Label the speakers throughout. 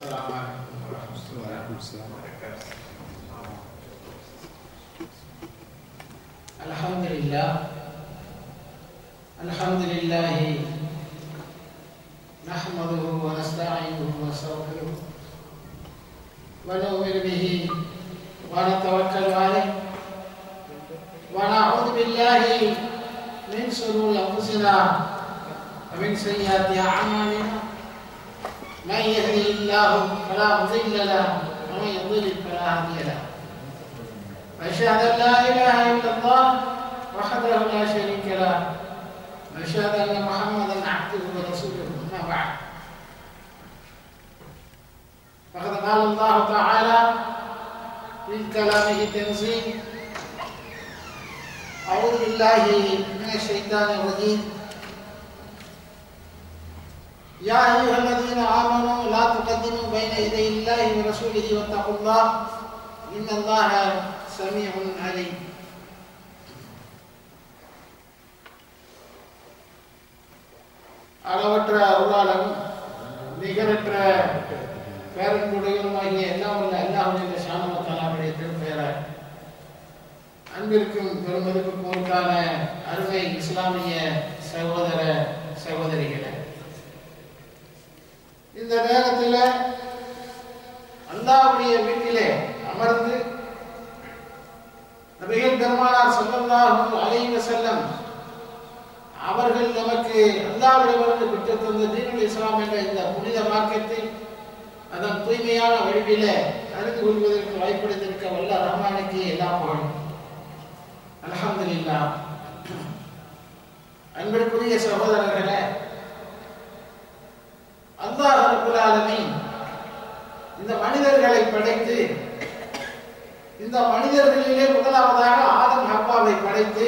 Speaker 1: Assalamualaikum warahmatullahi wabarakatuh. Alhamdulillah nahmaduhu wa nasta'inuhu wa nastaghfiruh wa nu'minu bihi wa natawakkalu alayhi wa na'udzu billahi min shururi anfusina wa min sayyiati a'malina. من يهده الله فلا مضل له ومن يضلل فلا هادي له. أشهد أن لا إله إلا الله وحده لا شريك له وأشهد أن محمدا عبده ورسوله. أما بعد فقد قال الله تعالى في كلامه التنزيل: أعوذ بالله من الشيطان الرجيم. يا أيها الذين آمنوا لا تقدموا بين يدي الله ورسوله واتقوا الله إن الله سميع عليم. அளவற்ற அருளாளனும் நிகரற்ற பேரன்புடையவனுமாகிய எல்லாம் உள்ள அல்லாஹ்வுடைய ஷானஹு வ தஆலாவுடைய திருப்பெயரால் அன்பிற்கும் பெருமதிப்புக்கும் உண்டான அருமை இஸ்லாமிய சகோதர சகோதரிகளே, இந்த நேரத்தில் அல்லாஹ்வுடைய வீட்டிலே அமர்ந்து நபிகள் பெருமானார் ஸல்லல்லாஹு அலைஹி வஸல்லம் அவர்கள் நமக்கு அல்லாஹ்விடமிருந்து பெற்றுத் தந்த தீனுல் இஸ்லாம் என்ற இந்த புனித மார்க்கத்தை அதன் தூய்மையான வழியிலே அறிந்து கொள்வதற்கு வாய்ப்பளித்திருக்க வல்ல ரஹ்மானுக்கு எல்லா புகழும். அல்ஹம்துலில்லாஹ். அன்பிற்குரிய சகோதரர்களே, அல்லாஹ் ரப்பல் ஆலமீன் இந்த மனிதர்களை படைத்து, இந்த மனிதர்களிலே முதலாவதாக ஆதம் ஹவ்வாவை படைத்து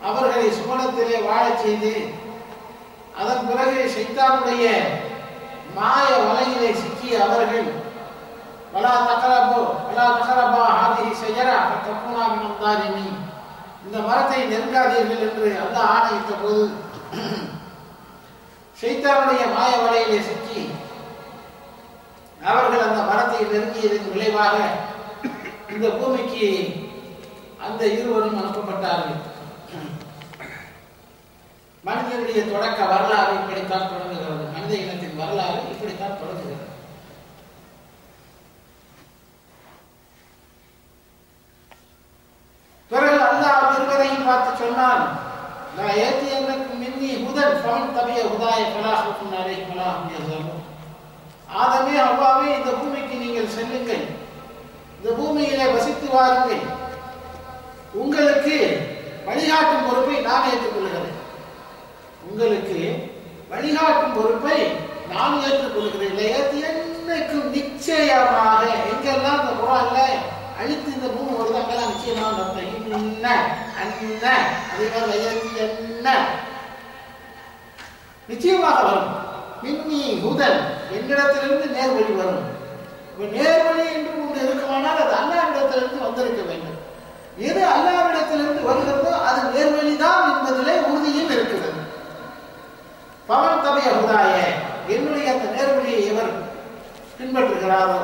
Speaker 1: அவர்களை சுவனத்திலே வாழச் செய்து அதன் பிறகு ஷைத்தானுடைய மாய வலையிலே சிக்கிய அவர்கள் வலா தக்ரபா ஹாதிஹி ஷஜரா ஃபதகூனா மினல் ஸாலிமீன், இந்த மரத்தை நெருங்காதீர்கள் என்று அல்லாஹ் ஆணையிட்ட போது ஷைத்தானுடைய மாய வலையிலே சிக்கி அவர்கள் அந்த மரத்தை நெருங்கியதன் விளைவாக இந்த பூமிக்கு அந்த இருவரும் அனுப்பப்பட்டார்கள். மனிதனுடைய தொடக்க வரலாறு இப்படித்தான் தொடங்குகிறது. மனித இனத்தின் வரலாறு இப்படித்தான் தொடங்குகிறது. பிறகு அல்லாஹ் இருவரையும் பார்த்து சொன்னான்: லா யஅதியன்னக்கும் மின்னி ஹுதன் ஃபமன் தபிய ஹுதாய ஃபலா ஹவுஃபுன் அலைஹிம் வலா ஹும் யஹ்சனூன். ஆதமே ஹவ்வாவே, இந்த பூமிக்கு நீங்கள் செல்லுங்கள், இந்த பூமியிலே வசித்து வாருங்கள், உங்களுக்கு வழிகாட்டும் பொறுப்பை நான் ஏற்றுக்கொள்கிறேன். உங்களுக்கு வழிகாட்டும் பொறுப்பை நான் ஏற்றுக்கொள்கிறேன். என்னைக்கும் நிச்சயமாக எங்கெல்லாம் இந்த குர்ஆன்ல அழித்து இந்த பூமி வருது அங்கெல்லாம் நிச்சயமாக அர்த்தம் இன்ன அன்ன அதே மாதிரி என்ன நிச்சயமாக வரும். மின்னி ஹுதன், என்னிடத்திலிருந்து நேர்வழி வரும். நேர்வழி என்று ஒன்று இருக்குமானால் அது அல்லாஹ்விடத்திலிருந்து வந்திருக்க வேண்டும். எது அல்லாஹ்விடத்திலிருந்து வருகிறதோ அது நேர்வழிதான் என்பதிலே உறுதியும் இருக்கிறது. பவன் தபிய ஹுதாய, என்னுடைய அந்த நேர்வழியை எவர் பின்பற்றுகிறாரோ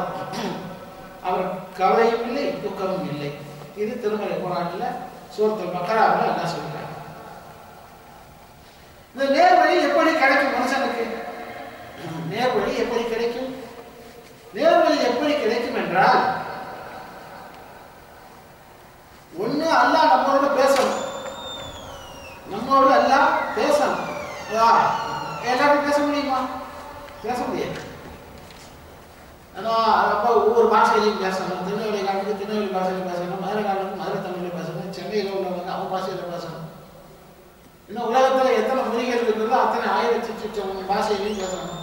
Speaker 1: அவர் கவலையும் இல்லை துக்கமும் இல்லை. இது திருமறை குர்ஆன்ல சூரத்துல் பக்ராவில் அல்லாஹ் சொல்றார். இந்த நேர்வழி எப்படி கிடைக்கும் மனுஷனுக்கு? நேர்வழி எப்படி கிடைக்கும்? நேர்வழி எப்படி கிடைக்கும் என்றால், ஒண்ணு அல்லாஹ் நம்மளோட பேசணும். நம்மளோட அல்லாஹ் பேசணும். எல்லாரும் பேச முடியுமா? பேச முடியாது. அப்போ ஒவ்வொரு பாஷையிலையும் பேசணும். திருநெல்வேலி காலத்துக்கு திருநெல்வேலி பாஷையில் பேசணும், மதுரை காலத்துக்கு மதுரை தமிழில் பேசணும், சென்னையில் உள்ளவங்க அவங்க பாஷையில் பேசணும். இன்னும் உலகத்தில் எத்தனை மொழிகள் இருக்கிறதோ அத்தனை 1000 பாஷையிலையும் பேசணும்.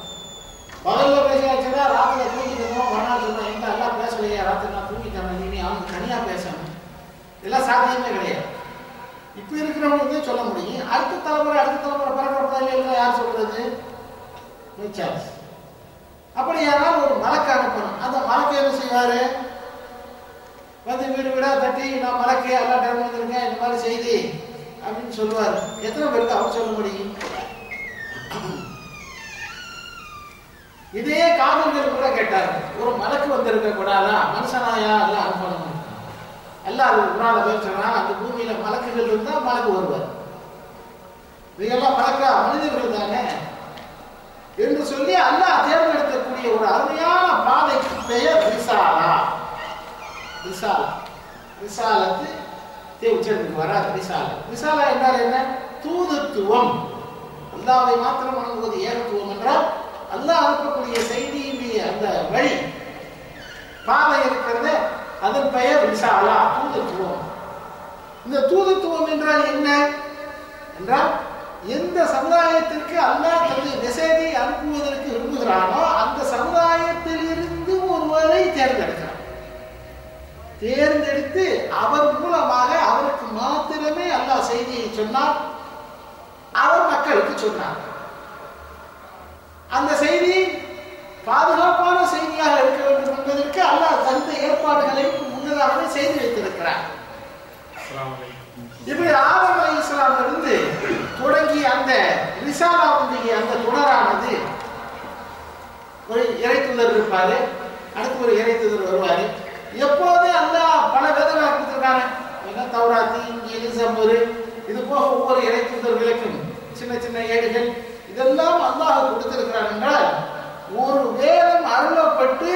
Speaker 1: பகலில் பேசியாச்சுன்னா ராத்திரி தூங்கிட்டோம், மறுநாள் சொன்னோம் எங்க எல்லாம் பேசலையே, ராத்திரி நான் தூங்கிட்டேன், நீ அவங்க தனியாக பேசணும். இதெல்லாம் சாத்தியமே கிடையாது. இப்போ இருக்கிறவங்களுக்கு சொல்ல முடியும். அடுத்த தலைமுறை பிறகு யார் சொல்றது? அப்படி யாராவது ஒரு மலக்கு அனுப்பணும். அந்த மலக்கு என்ன செய்வாரு? வந்து வீடு வீடா தட்டி, நான் மலக்கு எல்லாம் டைம் வந்திருக்கேன், இந்த மாதிரி செய்தி அப்படின்னு சொல்லுவார். எத்தனை பேருக்கு அவர் சொல்ல முடியும்? இதே காவல்கள் கூட கேட்கிறாரு, ஒரு மலக்கு வந்திருக்க கூடாதா, மனுஷனாயா எல்லாம் அனுப்பணும். எல்லாம் அது குரான்ல பேசுறான், அந்த பூமியில மலக்குகள் இருந்தா மலக்கு வருவார். இதெல்லாம் மலக்கா மனிதர்கள் தானே என்று சொல்லி அல்லாஹ் தேர்ந்தெடுக்கக்கூடிய ஒரு அருமையான பாதைக்கு பெயர் ரிசாலா. ரிசாலா ரிசாலத்து உச்சத்துக்கு வராது. ரிசாலா ரிசாலா என்றால் என்ன? தூதுத்துவம். அல்லாஹ்வை மாத்திரம் வணங்குவது ஏகத்துவம் என்றால் அல்லாஹ் அனுப்பக்கூடிய செய்தியுடைய அந்த வழி பாதை இருக்கிறது, அதன் பெயர் ரிசாலா, தூதுத்துவம். இந்த தூதுத்துவம் என்றால் என்ன என்றால், எந்த சமுதாயத்திற்கு அல்லாஹ் தனது மெசேஜை அனுப்புவதற்கு விரும்புகிறானோ அந்த சமுதாயத்தில் இருந்து ஒருவரை தேர்ந்தெடுக்கிறார். தேர்ந்தெடுத்து அவர் மூலமாக அவருக்கு மாத்திரமே அல்லாஹ் செய்தியை சொன்னார், அவர் மக்களுக்கு சொன்னார். அந்த செய்தி பாதுகாப்பான செய்தியாக இருக்க வேண்டும் என்பதற்கு அல்லாஹ் தகுந்த ஏற்பாடுகளை முன்னதாகவே செய்து வைத்திருக்கிறார். இப்படி ஆதம் அலைஹிஸ்ஸலாமிலிருந்து தொடங்கி அந்த ரிசாலாவுடைய அந்த தொடரானது, ஒரு இறைத்தூதர் இருப்பாரு, அடுத்து ஒரு இறைத்தூதர் வருவாரு. எப்போது அல்லாஹ் பல வேதங்களை கொடுத்திருக்காங்க, தௌராத்து, இன்ஜீல், ஜபூர், இது போக ஒவ்வொரு இறைத்தூதர்களுக்கும் சின்ன சின்ன ஏடுகள், இதெல்லாம் அல்லாஹ் கொடுத்திருக்கிறார் என்றால், ஒரு வேதம் அருளப்பட்டு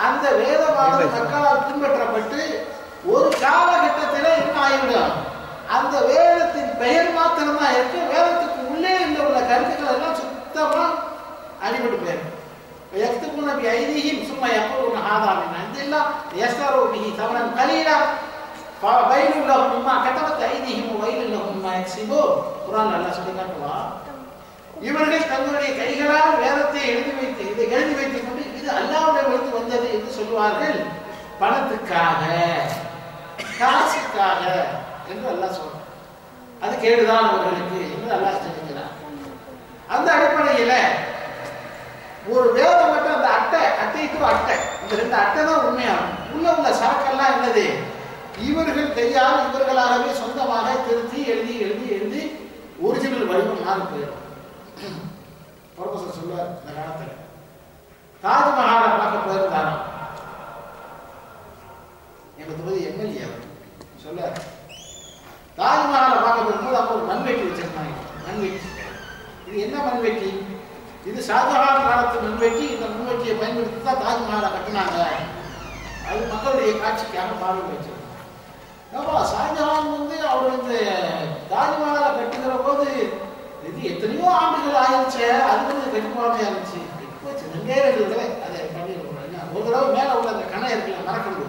Speaker 1: அந்த வேதமானது மக்களால் பின்பற்றப்பட்டு ஒரு காலகட்டத்தில் என்ன ஆகிவிடும், அந்த வேதத்தின் பெயர் மாத்திரம்தான் இருக்கு, வேதத்துக்கு உள்ளே உள்ள கருத்துக்கள் எல்லாம் சுத்தமா அடிபட்டு போயிடும். يكتبون بأيديهم ثم يقولون هذا من عند الله ليشتروا به ثمنا قليلا فويل لهم مما كتبت أيديهم وويل لهم مما يكسبون. குர்ஆன் அல்லாஹ் சொல்லி காட்டுவான், இவர்கள் தங்களுடைய கைகளால் வேதத்தை எழுதி வைத்துக் கொண்டு இது அல்லாஹ்விடமிருந்து வந்தது என்று சொல்வார்கள், பணத்துக்காக காசுக்காக என்று அல்லாஹ் சொல்றான். அது கேடுதான் அவர்களுக்கு என்று அல்லாஹ் சொல்லுகிறான். அந்த அடிப்படையில் ஒரு வேதம் மட்டும் அந்த அட்டை டு அட்டை, இந்த ரெண்டு அட்டை தான் உண்மையாகும். உள்ள சரக்கெல்லாம் என்னது, இவர்கள் கையால் இவர்களாகவே சொந்தமாக திருத்தி எழுதி எழுதி எழுதி ஒரிஜினல் வடிவம் மாறி போயிடும். ப்ரொஃபசர் சொல்லுவார், இந்த காலத்தில் தாஜ்மஹாலை பார்க்க போயிருந்தாராம் எங்க தொகுதி எம்எல்ஏ சொல்ல, தாஜ்மஹாலை பார்க்க போகும்போது அப்போ ஒரு மண்வெட்டி வச்சிருந்தாங்க. மண்வெட்டி, இது என்ன மண்வெட்டி, இது ஷாஜஹான் காலத்து மண்வெட்டி. இந்த மண்வெட்டியை பயன்படுத்தி தான் தாஜ்மஹாலை கட்டினாங்க. அது மக்களுடைய காட்சிக்காக பார்வை வச்சிருக்காங்க. ஷாஜஹான் அவர் இந்த தாஜ்மஹாலை கட்டுகிற போது இது எத்தனையோ ஆண்டுகள் ஆயிடுச்சு, அது கட்டுப்பாடாக இருந்துச்சு. இப்போ சின்னே இருக்கிறது அதை பண்ணிடுறாங்க. ஒரு தடவை மேலே உள்ள அந்த கணை இருக்குல்ல, மரக்கம்பு,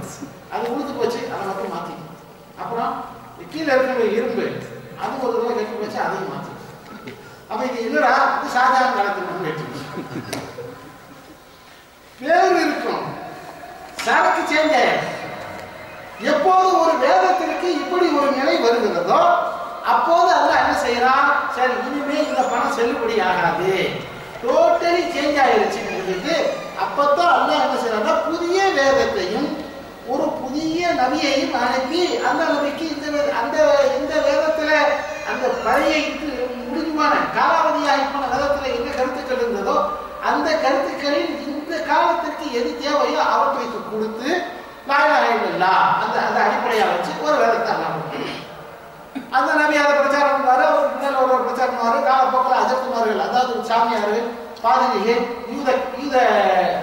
Speaker 1: அது உழுது போச்சு, அதை மட்டும் மாற்றிக்கணும். அப்புறம் கீழே இருக்கிற இரும்பு, அது ஒரு தடவை கட்டி போச்சு, அதையும் மாற்றி. அப்ப இது இல்லடா, இது ஷாஜஹான் காலத்துக்கு முன்வெட்டி. பேர் இருக்கும், சரக்கு சேஞ்ச் ஆயிடும். எப்போது ஒரு வேதத்திற்கு இப்படி ஒரு நிலை வருகிறதோ அப்போது அல்லாஹ் என்ன செய்யறான், சரி இனிமே இந்த பணம் செல்லுபடி ஆகாது, டோட்டலி சேஞ்ச் ஆயிடுச்சு. அப்பதான் அல்லாஹ் என்ன செய்யறாங்க, புதிய வேதத்தையும் ஒரு புதிய நபியையும் அனுப்பி அந்த நபிக்கு இந்த வேதத்துல அந்த பழைய முடிவான காலாவதியாகி போன வேதத்துல என்ன கருத்துக்கள் இருந்ததோ அந்த கருத்துக்களில் இந்த காலத்திற்கு எது தேவையோ அவற்றைக்கு கொடுத்து லா இலாஹா இல்லல்லாஹ் அந்த அடிப்படையாக வச்சு ஒரு வேதத்தை அந்த நபி அதை பிரச்சாரம் பண்ணுவாரு. அவருக்கு பின்னால் ஒரு பிரச்சாரம் பண்ணுவாரு. காலப்போக்கில் அஜர்குமார்கள், அதாவது சாமியார்கள், பாதிரிகள், யூத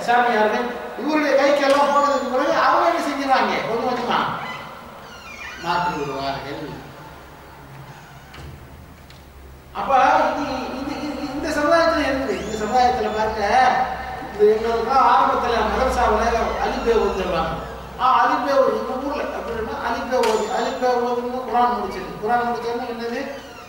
Speaker 1: சாமியார்கள், இவருடைய கைக்கெல்லாம் போனதுக்கு பிறகு அவங்க என்ன செஞ்சிருவாங்க, கொஞ்சம் கொஞ்சமா மாற்றி விடுவார்கள். அப்ப இந்த சமுதாயத்துல இருக்குது. இந்த சமுதாயத்துல பாருங்க, இந்த எங்களுக்கு ஆரம்பத்துல மதரசாவில் அலிபே வந்துடுவாங்க. அலிபே எங்க ஊர்ல அப்படின்னா அலிபே ஓதுன்னு குரான் முடிச்சது. குரான் முடிச்சதுன்னா என்னது,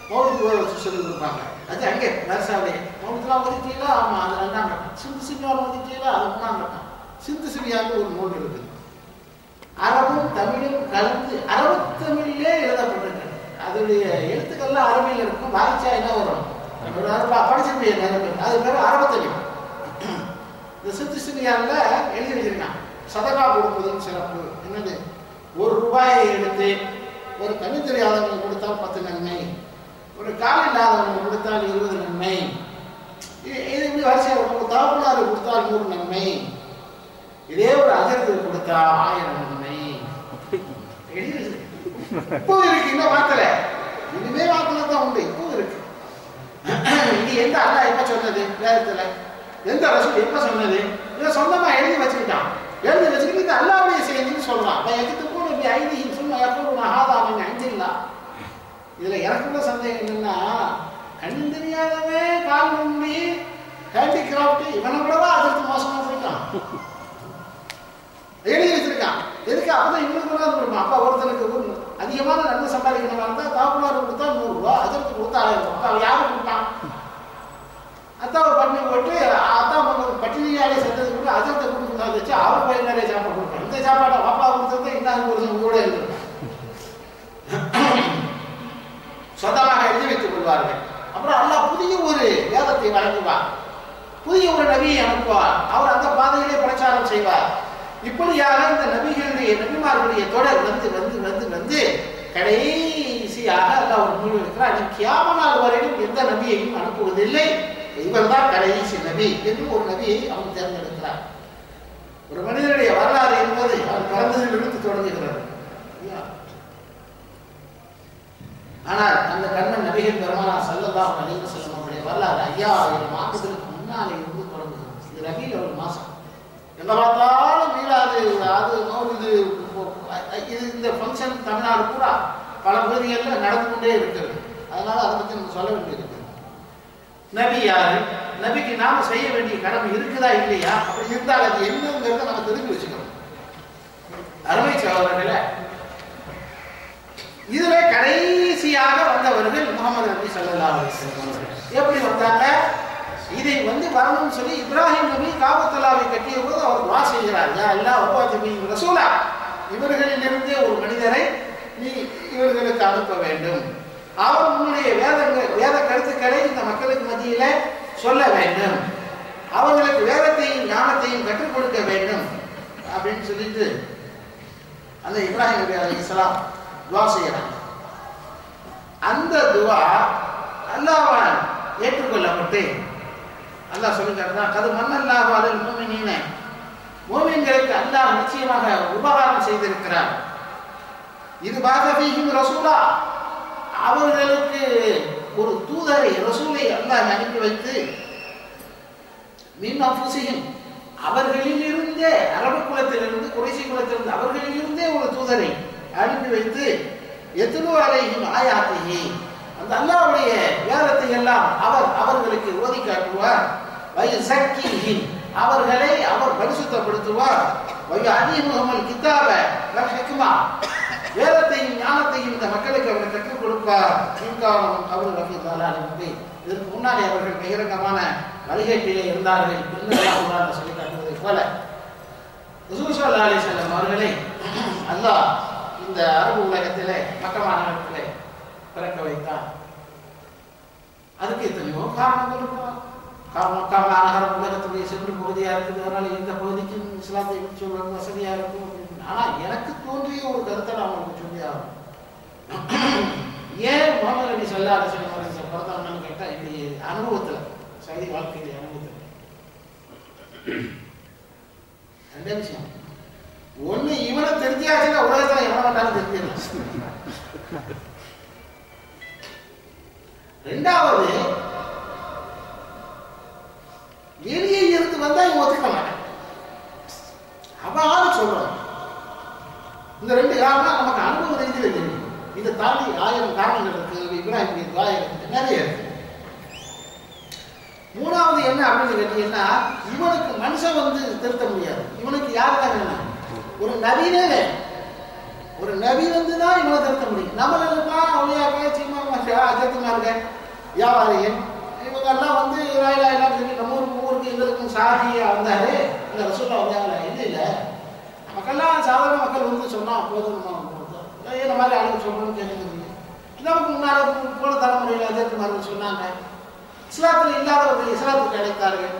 Speaker 1: மௌலிக் சொல்லி கொடுப்பாங்க. அது அங்கே மதரசாவிலே மௌலிக்லாம் ஒதுக்கீங்களா, ஆமா அது 2ஆம் கட்டம். சிந்து சிவியால் ஒதுக்கீங்களா, அது 3ஆம் கட்டம். சிந்து சிவியான்னு ஒரு நூல் இருக்குது, அரபும் தமிழும் கலந்து அரபு தமிழிலே எழுதப்பட்டிருக்கு. அதோடைய எழுத்துக்கள்லாம் அரபியில் இருக்கும். வாய்ச்சா என்ன வரும், படிச்சிருப்பீங்க நிறைய பேர். அது பேர் அரபு தமிழ். இந்த சிந்து சிவியால எழுதி வச்சிருக்கான். சதகா கொடுப்பதும் சிறப்பு. என்னது, ₹1 எடுத்து ஒரு தமிழ் தெரியாதவங்களுக்கு கொடுத்தால் 10 நன்மை, ஒரு கால் இல்லாதவங்களுக்கு கொடுத்தால் 20 நன்மை, இது இப்படி வரிசையாக தகவலாறு கொடுத்தால் 100 நன்மை, கொடுத்தார் 1000 நன்மை. இப்போ இருக்கு, இன்னும் மாத்தல, இனிமே மாத்தலாம் தான் உண்டு. இப்போ இருக்கு. இது எந்த அல்லாஹ் எப்ப சொன்னது? வேதத்துல எந்த ரசூல் எப்ப சொன்னது? இதை சொந்தமா எழுதி வச்சுக்கிட்டான். எழுதி வச்சுக்கிட்டு இது அல்லாஹ்வுடைய செய்தின்னு சொல்றான். எதுக்கு இப்படி ஐதிஹிம் சும்மா யக்கூலுன ஹாதா மின் இன்தில்லாஹ். இதுல எனக்குள்ள சந்தேகம் என்னன்னா, கண்ணு தெரியாதவன் கால் நம்பி ஹேண்டிகிராஃப்ட் இவனை கூடவா அதற்கு மோசமா போயிட்டான். எழுதி வச்சிருக்கான். எதுக்கு? அப்பதான் இவனுக்கு கொடுப்பான். அப்பா ஒருத்தனுக்கு அதிகமான நன்மை சம்பாதிக்கிறவங்க இருந்தா தாக்குமார் கொடுத்தா 100 ரூபா, அதற்கு கொடுத்தா 1000 ரூபா. அப்ப அவன் யாரும் கொடுப்பான்? அத்தாவை பட்டினி போட்டு அத்தா பட்டினியாலே செத்ததுக்கு அஜத்தை கொடுத்து வச்சு அவர் பயிர் நிறைய சாப்பாடு கொடுப்பான். இந்த சாப்பாடை அப்பா கொடுத்தது இன்னும் ஒரு கூட இருக்கு. சொந்தமாக எழுதி வைத்துக் கொள்வார்கள். அப்புறம் அல்லாஹ் புதிய ஒரு வேதத்தை வழங்குவார், புதிய ஒரு நபியை அனுப்புவார். அவர் அந்த பாதையிலே பிரச்சாரம் செய்வார். இப்படியாக இந்த நபிமார்களுடைய தொடர் வந்து வந்து வந்து வந்து கடைசியாக அல்லாஹ் ஒரு முடிவு எடுக்கிறார். கியாமத் நாள் வரையிலும் எந்த நபியையும் அனுப்புவதில்லை, இவர் தான் கடைசி நபி என்று ஒரு நபியை அவன் தேர்ந்தெடுக்கிறார். ஒரு மனிதனுடைய வரலாறு என்பது அவர் பிறந்ததிலிருந்து தொடங்குகிறது. ஆனால் அந்த கண்ணன் நபிகள் பெருமானார் ஸல்லல்லாஹு அலைஹி வஸல்லம் அவருடைய வரலாறு 5000 ஆண்டுகளுக்கு முன்னாலே இருந்து தொடங்குகிறது. இது ரபீல் அவல் மாசம். எங்க பார்த்தாலும் மீளாது, அது மௌலிது, இது இந்த ஃபங்க்ஷன் தமிழ்நாடு பூரா பல பகுதிகளில் நடந்து கொண்டே இருக்கிறது. அதனால அதை பற்றி நம்ம சொல்ல வேண்டியிருக்கு. நபி யாரு? நபிக்கு நாம செய்ய வேண்டிய கடமை இருக்குதா இல்லையா? அப்படி இருந்தால் அது என்னங்கிறத நம்ம தெரிஞ்சு வச்சுக்கணும். அருமை சகோதரர்களே, இதுல கடைசியாக வந்தவர்கள் முகமது நபி ஸல்லல்லாஹு அலைஹி வஸல்லம். எப்படி வந்தாங்க? இதை வந்து வரணும்னு சொல்லி இப்ராஹிம் நபி காபத்துல்லாவை கட்டிய போது அவர் துஆ செய்கிறார், யா அல்லாஹ் வபாத் பி ரசூலா, இவர்களிலிருந்தே ஒரு மனிதரை நீ இவர்களுக்கு அனுப்ப வேண்டும். அவர் உன்னுடைய வேத கருத்துக்களை இந்த மக்களுக்கு மத்தியில சொல்ல வேண்டும், அவர்களுக்கு வேதத்தையும் ஞானத்தையும் கற்றுக் கொடுக்க வேண்டும் அப்படின்னு சொல்லிட்டு அந்த இப்ராஹிம் நபி அலைஹிஸ்ஸலாம் துஆ செய்யறாங்க. அந்த துஆ அல்லாஹ்வால் ஏற்றுக்கொள்ளப்பட்டு அல்லாஹ் சொல்லுகிறார், கது மன்னல்லாஹு அலல் முஃமினீன, முஃமின்களுக்கு அல்லாஹ் நிச்சயமாக உபகாரம் செய்திருக்கிறார். இது பாகஃபீஹிம் ரசூலா, அவர்களுக்கு ஒரு தூதரை ரசூலை அல்லாஹ் அனுப்பி வைத்து மின் அன்ஃபுஸிஹிம், அவர்களிலிருந்தே அரபு குலத்திலிருந்து குறைஷி குலத்திலிருந்து அவர்களிலிருந்தே ஒரு தூதரை அனுப்பி வைத்து எத்லு அலைஹிம் ஆயாத்திஹி, அந்த அல்லாஹ்வுடைய வேதத்தை எல்லாம் அவர்களுக்கு ஓதி காட்டுவார். வயஸக்கீஹிம், அவர்களை அவர் பரிசுத்தப்படுத்துவார். வயஅலீமுஹுல் கிதாப வல் ஹிக்மா, வேதத்தையும் ஞானத்தையும் இந்த மக்களுக்கு அவர் கற்றுக் கொடுப்பார். இன்கானும் அவர் ரஃபீதாலாலின், இதற்கு முன்னாடி அவர்கள் பகிரங்கமான வழிகேட்டிலே இருந்தார்கள் என்று அல்லாஹ் சொல்லி காட்டுவதை போல ரசூல் ஸல்லல்லாஹு அலைஹி வஸல்லம் அவர்களை அல்லாஹ் இந்த அரபு உலகத்திலே மக்கா மாநகரத்திலே பிறக்க வைத்தார். அதுக்கு எத்தனையோ காரணங்கள் இருக்கலாம். மக்கா மாநகரம் உலகத்துடைய சென்று பகுதியா இருக்குது, அதனால இந்த பகுதிக்கும் இஸ்லாத்தை சொல்றது வசதியா இருக்கும். ஆனா எனக்கு தோன்றிய ஒரு கருத்தை நான் உங்களுக்கு சொல்லி ஆகும். ஏன் முஹம்மது நபி ஸல்லல்லாஹு அலைஹி வஸல்லம் பிறந்தாங்கன்னு கேட்டா, இப்படி அனுபவத்துல, சைதி வாழ்க்கையில அனுபவத்துல ரெண்டே விஷயம். ஒண்ணு, இவனை தெரிஞ்சாச்சுன்னா உலகத்துல எவனை வேண்டாலும் தெரிஞ்சிடலாம். ரெண்டாவது, வெளியே இருந்து வந்தா இவன் ஒத்துக்க மாட்டான். அவன் சொல்றான். இந்த ரெண்டு காரணம் நமக்கு அனுபவ ரீதியில தெரியும். இதை தாண்டி 1000 காரணங்கள் இருக்கு. இப்ராஹிம் துஆ இருக்கு, நிறைய இருக்கு. மூணாவது என்ன அப்படின்னு கேட்டீங்கன்னா, இவனுக்கு மனுஷன் வந்து திருத்த முடியாது. இவனுக்கு யாருதான் வேணும்? ஒரு நபினே வேணும். ஒரு நபி வந்து தான் இவனை திருத்த முடியும். நம்மளா அவளியாக சீமா அஜத்துமாருங்க வியாபாரிகள் இவங்க எல்லாம் வந்து எல்லாம் சொல்லி நம்ம ஊருக்கு எங்களுக்கும் சாதியா வந்தாரு. இந்த ரசூல்லா வந்தாங்களா? இல்லை, மக்கள்லாம் சாதாரண மக்கள் வந்து சொன்னா போதும், இந்த மாதிரி ஆளுக்கு சொல்லணும்னு கேட்குறது. நமக்கு முன்னாடி போன தலைமுறையில் அஜத்துமார்கள் சொன்னாங்க. இஸ்லாத்தில் இல்லாதவர்கள் இஸ்லாத்துக்கு அழைத்தார்கள்.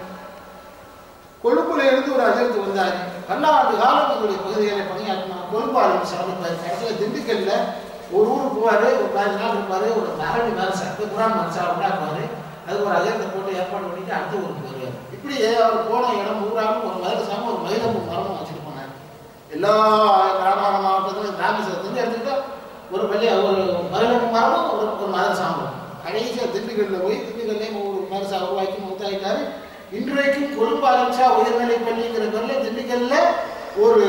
Speaker 1: கொழுப்புல இருந்து ஒரு அஜர்த்து வந்தாரு. 12 காலம் எங்களுடைய பகுதிகளை பணியாற்றினார். கொழுப்பாளர் சாதிப்பார். கடைசியில் திண்டுக்கல்ல ஒரு ஊருக்கு போவாரு, ஒரு 15 நாள் இருப்பாரு. ஒரு அரபி மரசா குரான் மரசா உண்டாக்குவாரு. அதுக்கு ஒரு அஜர்த்தை போட்டு ஏற்பாடு பண்ணிட்டு அடுத்த ஊருக்கு வருவார். இப்படி அவர் போன இடம் ஊராலும் ஒரு மதரசாம ஒரு மயிலமும் மரமும் வச்சுட்டு போனார். எல்லா கிராம மாவட்டத்திலும் ராமேஸ்வரத்துலேருந்து எடுத்துக்கிட்டா ஒரு பள்ளி ஒரு 11 மரமும் ஒரு மதரசாவும். கடைசியாக திண்டுக்கல்லில் போய் திண்டுக்கல்லையும் ஒரு மதரசா உருவாக்கி மூத்தாயிட்டாரு. இன்றைக்கும் கொழும்பாலம்சா உயர்நிலை பள்ளிங்கிற பேரில் திண்டுக்கல்லில் ஒரு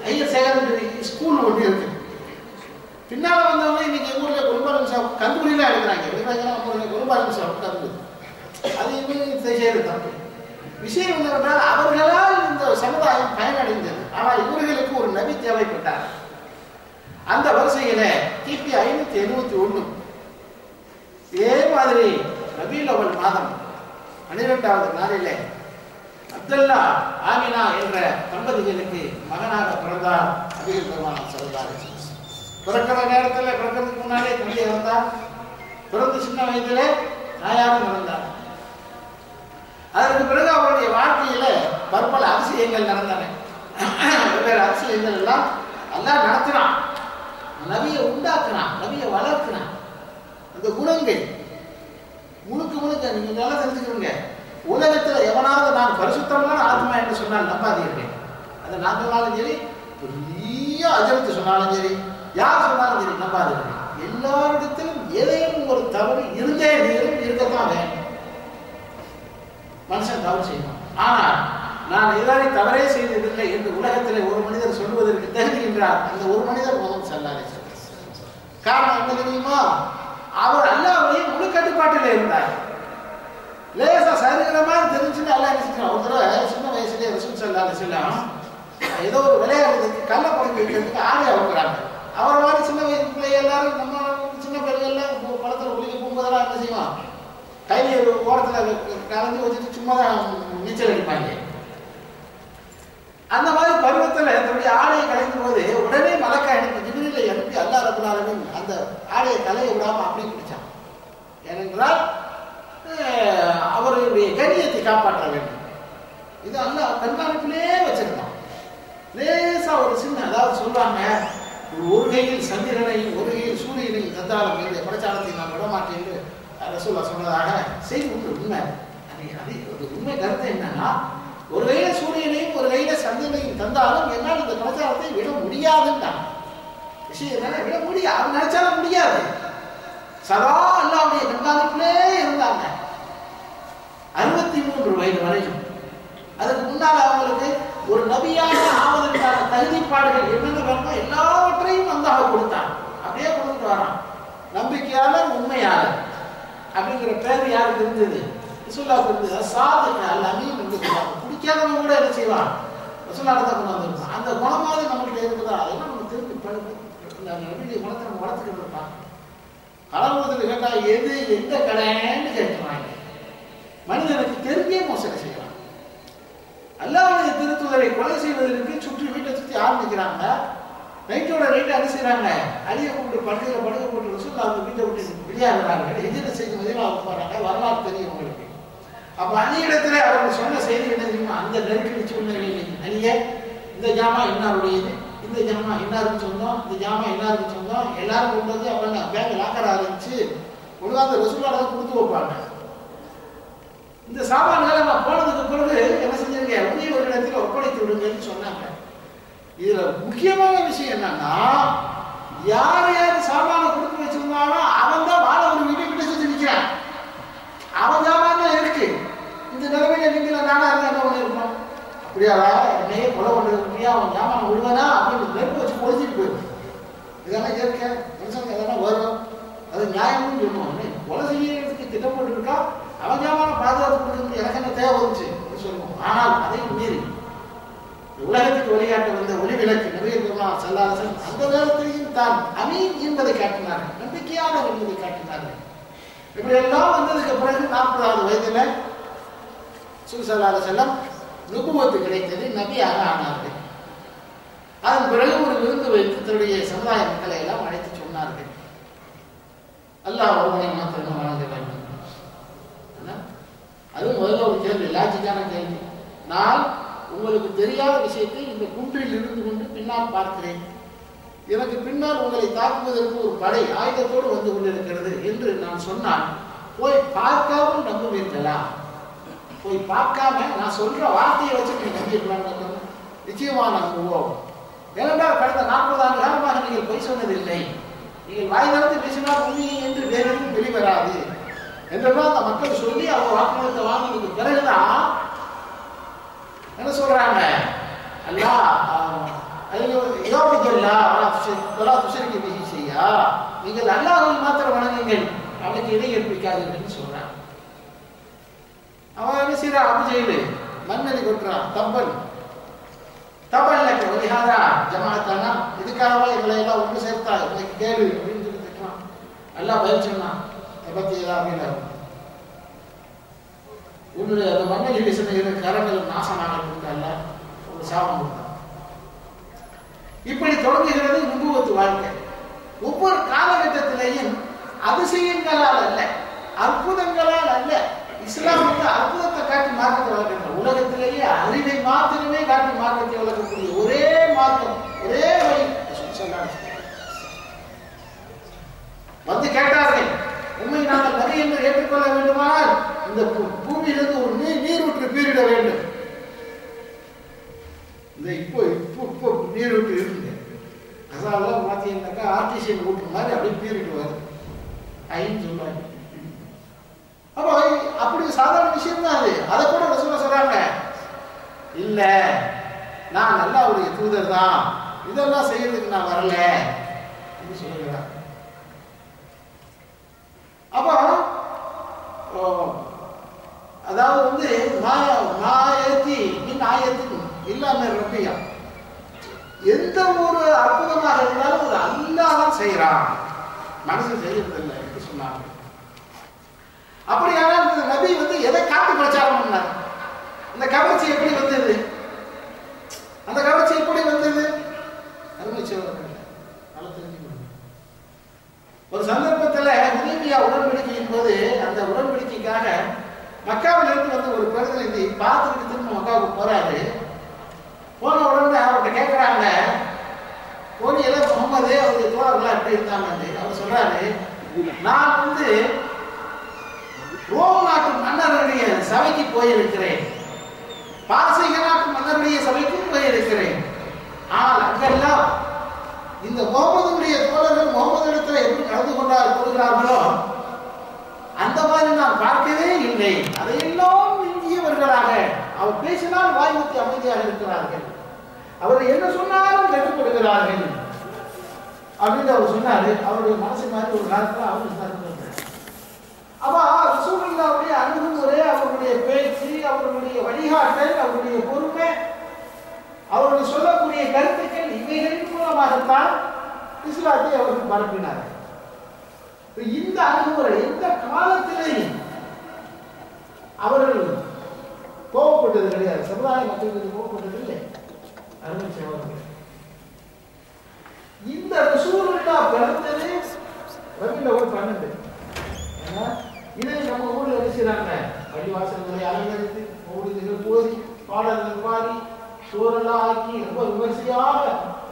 Speaker 1: ஹையர் செகண்டரி ஸ்கூல் ஒன்று இருக்கு. பின்னால் வந்தவங்க இன்னைக்கு எங்கள் ஊரில் கொழும்பாலம்சா கல்லூரியில் எடுக்கிறாங்க. கொழும்பாலம்சா கல்லூரி அது இவங்க செய்யறது தப்பு. விஷயம் என்னவென்றால் அவர்களால் இந்த சமுதாயம் பயனடைந்தது. ஆனால் இவர்களுக்கு ஒரு நபி தேவைப்பட்டார். அந்த வரிசையில கிபி 571 இதே மாதிரி ரபீல் அவல் மாதம் 12வது நாளிலே அப்துல்லா ஆமினா என்ற தம்பதிகளுக்கு மகனாக பிறந்தார். நபிகள் பெருமானார் ஸல்லல்லாஹு அலைஹி வஸல்லம் பிறக்கிற நேரத்தில் பிறக்கிறதுக்கு முன்னாலே தம்பி இறந்தார். பிறந்து சின்ன வயதிலே தாயாரும் இறந்தார். அதற்கு பிறகு அவருடைய வாழ்க்கையில பற்பல அதிசயங்கள் நடந்தன. வெவ்வேறு அதிசயங்கள் எல்லாம் அல்லாஹ் நடத்தினான். நபியை உண்டாக்குனான், நபியை வளர்க்கிறான். அந்த குணங்கள் முழுக்க நீங்க நல்லா தெரிஞ்சுக்கிறீங்க. உலகத்தில் எவனாவது நான் பரிசுத்தமான ஆத்மா என்று சொன்னால் நம்பாதீர்கள். அதை நான் சொன்னாலும் சரி, பெரிய அஜரத்து சொன்னாலும் சரி, யார் சொன்னாலும் சரி நம்பாதீர்கள். எல்லாரிடத்திலும் ஏதேனும் ஒரு தவறு இருக்கத்தான் வேண்டும். மனுஷன் தவறு செய்வான். ஆனால் நான் எதாரி தவறே செய்ததில்லை என்று உலகத்தில் ஒரு மனிதர் சொல்வதற்கு தகுதிகின்றார். அந்த ஒரு மனிதர் முகமது ஸல்லல்லாஹு அலைஹி வஸல்லம். காரணம் என்ன தெரியுமா? அவர் அல்லாஹ்வுடைய முழு கட்டுப்பாட்டில் இருந்தார். லேசா சரிகிரமா தெரிஞ்சுன்னு அல்லாஹ் நினைச்சிட்டான். ஒரு தடவை சின்ன வயசுலேயே ரசூல் ஸல்லல்லாஹு அலைஹி வஸல்லம் ஏதோ ஒரு விளையாடுறதுக்கு கல்லை பழக்கி வைக்கிறதுக்கு ஆடை அவுக்குறாங்க. அவரை மாதிரி சின்ன வயசு பிள்ளை எல்லாரும் நம்ம சின்ன பிள்ளைகள்லாம் குளத்தில் குளிக்க போகும்போதெல்லாம் என்ன செய்வான்? கையில் ஓரத்தில் கலந்து வச்சுட்டு சும்மா தான் நீச்சல் அடிப்பாங்க. அந்த மாதிரி பருவத்தில் தன்னுடைய ஆடையை கலைக்கும் போது உடனே மலக்கா எனக்கு ஜிப்ரீலை அனுப்பி அல்லாஹ் ரப்பல் ஆலமீன் அந்த ஆடையை கலைய விடாம அப்படியே பிடிச்சான். ஏனென்றால் அவருடைய கண்ணியத்தை காப்பாற்ற வேண்டும். இது அல்லாஹ் கண்காணிப்பிலே வச்சிருந்தான். லேசா ஒரு சின்ன, அதாவது சொல்றாங்க, ஒரு கையில் சந்திரனையும் ஒரு கையில் சூரியனையும் தந்தாலும் இந்த பிரச்சாரத்தை நான் விட மாட்டேன் என்று ரசூலுல்லாஹ் சொன்னதாக செய்தி உண்மை. அது உண்மை கருத்து என்னன்னா, ஒரு கையில சூரியனையும் ஒரு கையில சந்திரனையும் தந்தாலும் என்னால் இந்த பிரச்சாரத்தை விட முடியாதுன்றான். விஷயம் என்ன? விட முடியாது. அவன் நினைச்சாலும் முடியாது. சதா அல்லாஹ்வுடைய கண்காணிப்பிலே இருந்தாங்க 63 வயது வரைக்கும். அதுக்கு முன்னால் அவங்களுக்கு ஒரு நபியாக ஆவதற்கான தகுதிப்பாடுகள் என்னென்ன வேணுமோ எல்லாவற்றையும் அல்லாஹ் கொடுத்தான். அப்படியே கொடுத்துட்டு வரான். நம்பிக்கையாளர், உண்மையாளர் அப்படிங்கிற பேர் யாருக்கு இருந்தது? ரசூலுல்லாஹ்வுக்கு இருந்தது. சாதிக்க அல் அமீன் என்று பிடிக்காதவங்க கூட என்ன செய்வான்? ரசூலுல்லாஹ் தான் கொண்டு வந்திருப்பான். அந்த குணமாவது நம்மகிட்ட இருக்குதா? அதெல்லாம் நம்ம திருப்பி நபியுடைய குணத்தை நம்ம வளர்த்துக்கிட்டு இருப்பான். கடவுளத்தில் கேட்டா எது எந்த கடைன்னு கேட்கிறாங்க. மனிதனுக்கு தெரிஞ்சே மோசடி செய்யலாம். அல்லாஹ்வுடைய திருத்துதரை கொலை செய்வதற்கு சுற்றி வீட்டை சுற்றி ஆரம்பிக்கிறாங்க. நைட்டோட நைட்டு என்ன செய்யறாங்க? அழிய கூப்பிட்டு படுக்கையில படுக்க போட்டு ரசூலுல்லாஹ் அந்த வீட்டை விட்டு வெளியாகிறாங்க. ஹிஜ்ரத் செய்து மதீனாவுக்கு போறாங்க. வரலாறு தெரியும் உங்களுக்கு. அப்ப அந்நியிடத்துல அவர்கள் சொன்ன செய்தி என்ன தெரியுமா? அந்த நெருக்கடி சூழ்நிலையில் அழிய இந்த ஜாமா இன்னாருடையது, இந்த ஜாமா இன்னாருக்கு சொந்தம், இந்த ஜாமா இன்னாருக்கு சொந்தம், எல்லாரும் கொண்டு வந்து அவங்க பேங்க் லாக்கர் ஆரம்பிச்சு ஒழுங்காக ரசூலுல்லாஹ் தான் கொடுத்து வைப்பாங்க. இந்த சாமான்களை நான் போனதுக்கு பிறகு என்ன செஞ்சிருங்க? ஒரு இடத்துல ஒப்படைத்து விடுங்கன்னு சொன்னாங்க. இதுல முக்கியமான விஷயம் என்னன்னா, யார் யார் சாமான கொடுத்து வச்சிருந்தாலும் அவன் தான் வாழ ஒரு வீட்டை கிட்ட செஞ்சு நிற்கிறான். அவன் சாமான இருக்கு. இந்த நிலைமையில நீங்கள நானா இருந்தா என்ன ஒண்ணு இருக்கணும்? அப்படியாடா என்னையே கொலை பண்ணுறதுக்கு அவன் ஜாமான் விடுவானா அப்படின்னு நெருப்பு வச்சு பொழிச்சிட்டு போயிடும். இதெல்லாம் இயற்கை மனுஷங்க எதனா வரும். அது நியாயம்னு சொல்லணும். கொலை செய்யறதுக்கு திட்டம் போட்டு இருக்கா, அவன் ஜாமான பாதுகாப்பு கொடுக்கறது எனக்கு என்ன தேவை வந்துச்சு சொல்லணும். ஆனால் அதையும் மீறி உலகத்துக்கு வழிகாட்ட வந்த ஒளி விளக்கு நபிகள் பெருமானார் ஸல்லல்லாஹு அலைஹி வஸல்லம் அந்த நேரத்திலையும் தான் அமீன் என்பதை காட்டினார்கள், நம்பிக்கையாளர் என்பதை காட்டினார்கள். இப்படி எல்லாம் வந்ததுக்கு பிறகு 40வது வயதுல ஸல்லல்லாஹு அலைஹி வஸல்லம் நுபுவத்து கிடைத்தது, நபியாக ஆனார்கள். அதன் பிறகு ஒரு விருந்து வைத்து தன்னுடைய சமுதாய மக்களை எல்லாம் அழைத்து சொன்னார்கள், அல்லாஹ் ஒருவனை மாத்திரம் வணங்க வேண்டும். அதுவும் முதல்ல ஒரு கேள்வி, லாஜிக்கான கேள்வி. நான் உங்களுக்கு தெரியாத விஷயத்தை இந்த குன்றில் இருந்து கொண்டு பின்னால் பார்க்கிறேன். எனக்கு பின்னால் உங்களை தாக்குவதற்கு ஒரு படை ஆயுதத்தோடு வந்து கொண்டிருக்கிறது என்று நான் சொன்னால் போய் பார்க்காமல் நம்புவீர்களா? போய் பார்க்காம நான் சொல்ற வார்த்தையை வச்சு நீங்க நம்பிடலாம். நிச்சயமா நம்புவோம். ஏனென்றால் கடந்த 40 ஆண்டு காலமாக நீங்கள் பொய் சொன்னதில்லை, நீங்கள் வாய் திறந்து பேசினால் உண்மை என்று வேறு எதுவும் வெளிவராது என்றெல்லாம் அந்த மக்கள் சொல்லி அவங்க வாக்குமூலத்தை வாங்கினதுக்கு பிறகுதான் என்ன சொல்றாங்க, அல்லாஹ் நீங்கள் அல்லாஹ்வை மாத்திரம் வணங்குங்கள், அவனுக்கு இணை கற்பிக்காதீர்கள் சொல்றான். அவன் என்ன செய்யறான், அபுஜெயிலு மண்ணடி கொட்டுறான், தப்பல் தபல்லக்க வலிஹாதா ஜமாஅத்தானா, இதுக்காகவா எங்களை எல்லாம் ஒன்று சேர்த்தா, இன்னைக்கு கேளு அப்படின்னு சொல்லி திட்டுறான். அல்லாஹ் பதில் சொன்னான், பத்தி ஏதாவது உன்னுடைய அந்த மண்ணடி வீசின கரங்கள் நாசமாக கொடுத்தால ஒரு சாபம் கொடுத்தான். இப்படி தொடங்குகிறது நுபுவத்து வாழ்க்கை. ஒவ்வொரு காலகட்டத்திலேயும் அதிசயங்களால் அல்ல, அற்புதங்களால் அல்ல, இஸ்லாம் வந்து அற்புதத்தை காட்டி மார்க்கத்தை வளர்க்கின்ற, உலகத்திலேயே அறிவை மாத்திரமே காட்டி மார்க்கத்தை வளர்க்கக்கூடிய ஒரே மார்க்கம், ஒரே வழி. வந்து கேட்டார்கள், உண்மை நாங்கள் நபி என்று ஏற்றுக்கொள்ள வேண்டுமானால் இந்த பூமியிலிருந்து ஒரு நீரூற்று பீரிட வேண்டும். இந்த இப்போ நீரூற்று இருங்க அதெல்லாம் பார்த்தீங்கன்னாக்கா ஆர்டிசியன் ஊற்று மாதிரி அப்படியே பீரிடுவார் ஐன்னு சொல்லுவாங்க. அப்போ அப்படி சாதாரண விஷயம் தான் அது. அதை கூட ரசூலுல்லாஹ் சொல்றாங்க, இல்ல நான் அல்லாஹ்வுடைய தூதர் தான், இதெல்லாம் செய்யறதுக்கு நான் வரல என்று சொல்லுகிறார். அப்போ அதாவது வந்து மாயத்தி மின் ஆயத்துக்கும் இல்லாம ரப்பியா, எந்த ஒரு அற்புதமாக இருந்தாலும் ஒரு அல்லாஹ் தான் செய்யறான், மனசு செய்யறதில்லை என்று சொன்னாங்க. அப்படியானால் இந்த நபி வந்து எதை காட்டி பிரச்சாரம் பண்ணார்? இந்த கவர்ச்சி எப்படி வந்தது? அந்த கவர்ச்சி எப்படி வந்தது? அருமை சகோதரர்களே, நல்லா தெரிஞ்சுக்கணும். ஒரு சந்தர்ப்பத்தில் ஹுதைபியா உடன்படிக்கையின் போது அந்த உடன்படிக்கைக்காக மக்காவிலிருந்து வந்து ஒரு பிரதிநிதி பார்த்துக்கிட்டு திரும்ப மக்காவுக்கு போறாரு. போன உடனே அவர்கிட்ட கேட்கிறாங்க, கோடியில முகமது அவருடைய தோழர்களா எப்படி இருந்தாங்க? அவர் சொல்றாரு, நான் வந்து ரோம் நாட்டு மன்னருடைய சபைக்கு போயிருக்கிறேன், பாரசீக நாட்டு மன்னருடைய சபைக்கும் போயிருக்கிறேன். ஆனால் அங்கெல்லாம் இந்த முகமதுடைய தோழர்கள் முகமது இடத்துல எப்படி நடந்து கொள்கிறார்களோ அந்த மாதிரி நான் பார்க்கவே இல்லை. அதையெல்லாம் இந்தியவர்களாக அவர் பேசினால் வாய்மூர்த்தி அமைதியாக இருக்கிறார்கள், அவர் என்ன சொன்னாலும் கட்டுப்படுகிறார்கள் அப்படின்னு அவர் சொன்னாரு. அவருடைய மனசு மாதிரி ஒரு காலத்தில் அவர் சொன்னார். அப்ப ரசூலுல்லாஹ்வுடைய அணுகுமுறை, அவருடைய பேச்சு, அவருடைய வழிகாட்டல், அவருடைய பொறுமை, அவர்கள் சொல்லக்கூடிய கருத்துக்கள், இவைகளின் மூலமாகத்தான் இஸ்லாத்தை அவர்கள் பரப்பினார்கள். இந்த அணுகுமுறை எந்த காலத்திலேயும் அவர்கள் கோபப்பட்டது கிடையாது, சமுதாய மக்களுக்கு கோபப்பட்டது இல்லை. அருமை சகோதரர்களே, இந்த ரசூலுல்லாஹ் பிறந்தது ரபியுல் அவ்வல் 12. இதை நம்ம ஊர்ல வச்சுக்கிறாங்க, பள்ளிவாசல்களை அலங்கரித்து மௌலிதுகள் போதி பாடல்கள் பாடி சோரெல்லாம் ஆக்கி ரொம்ப விமர்சையாக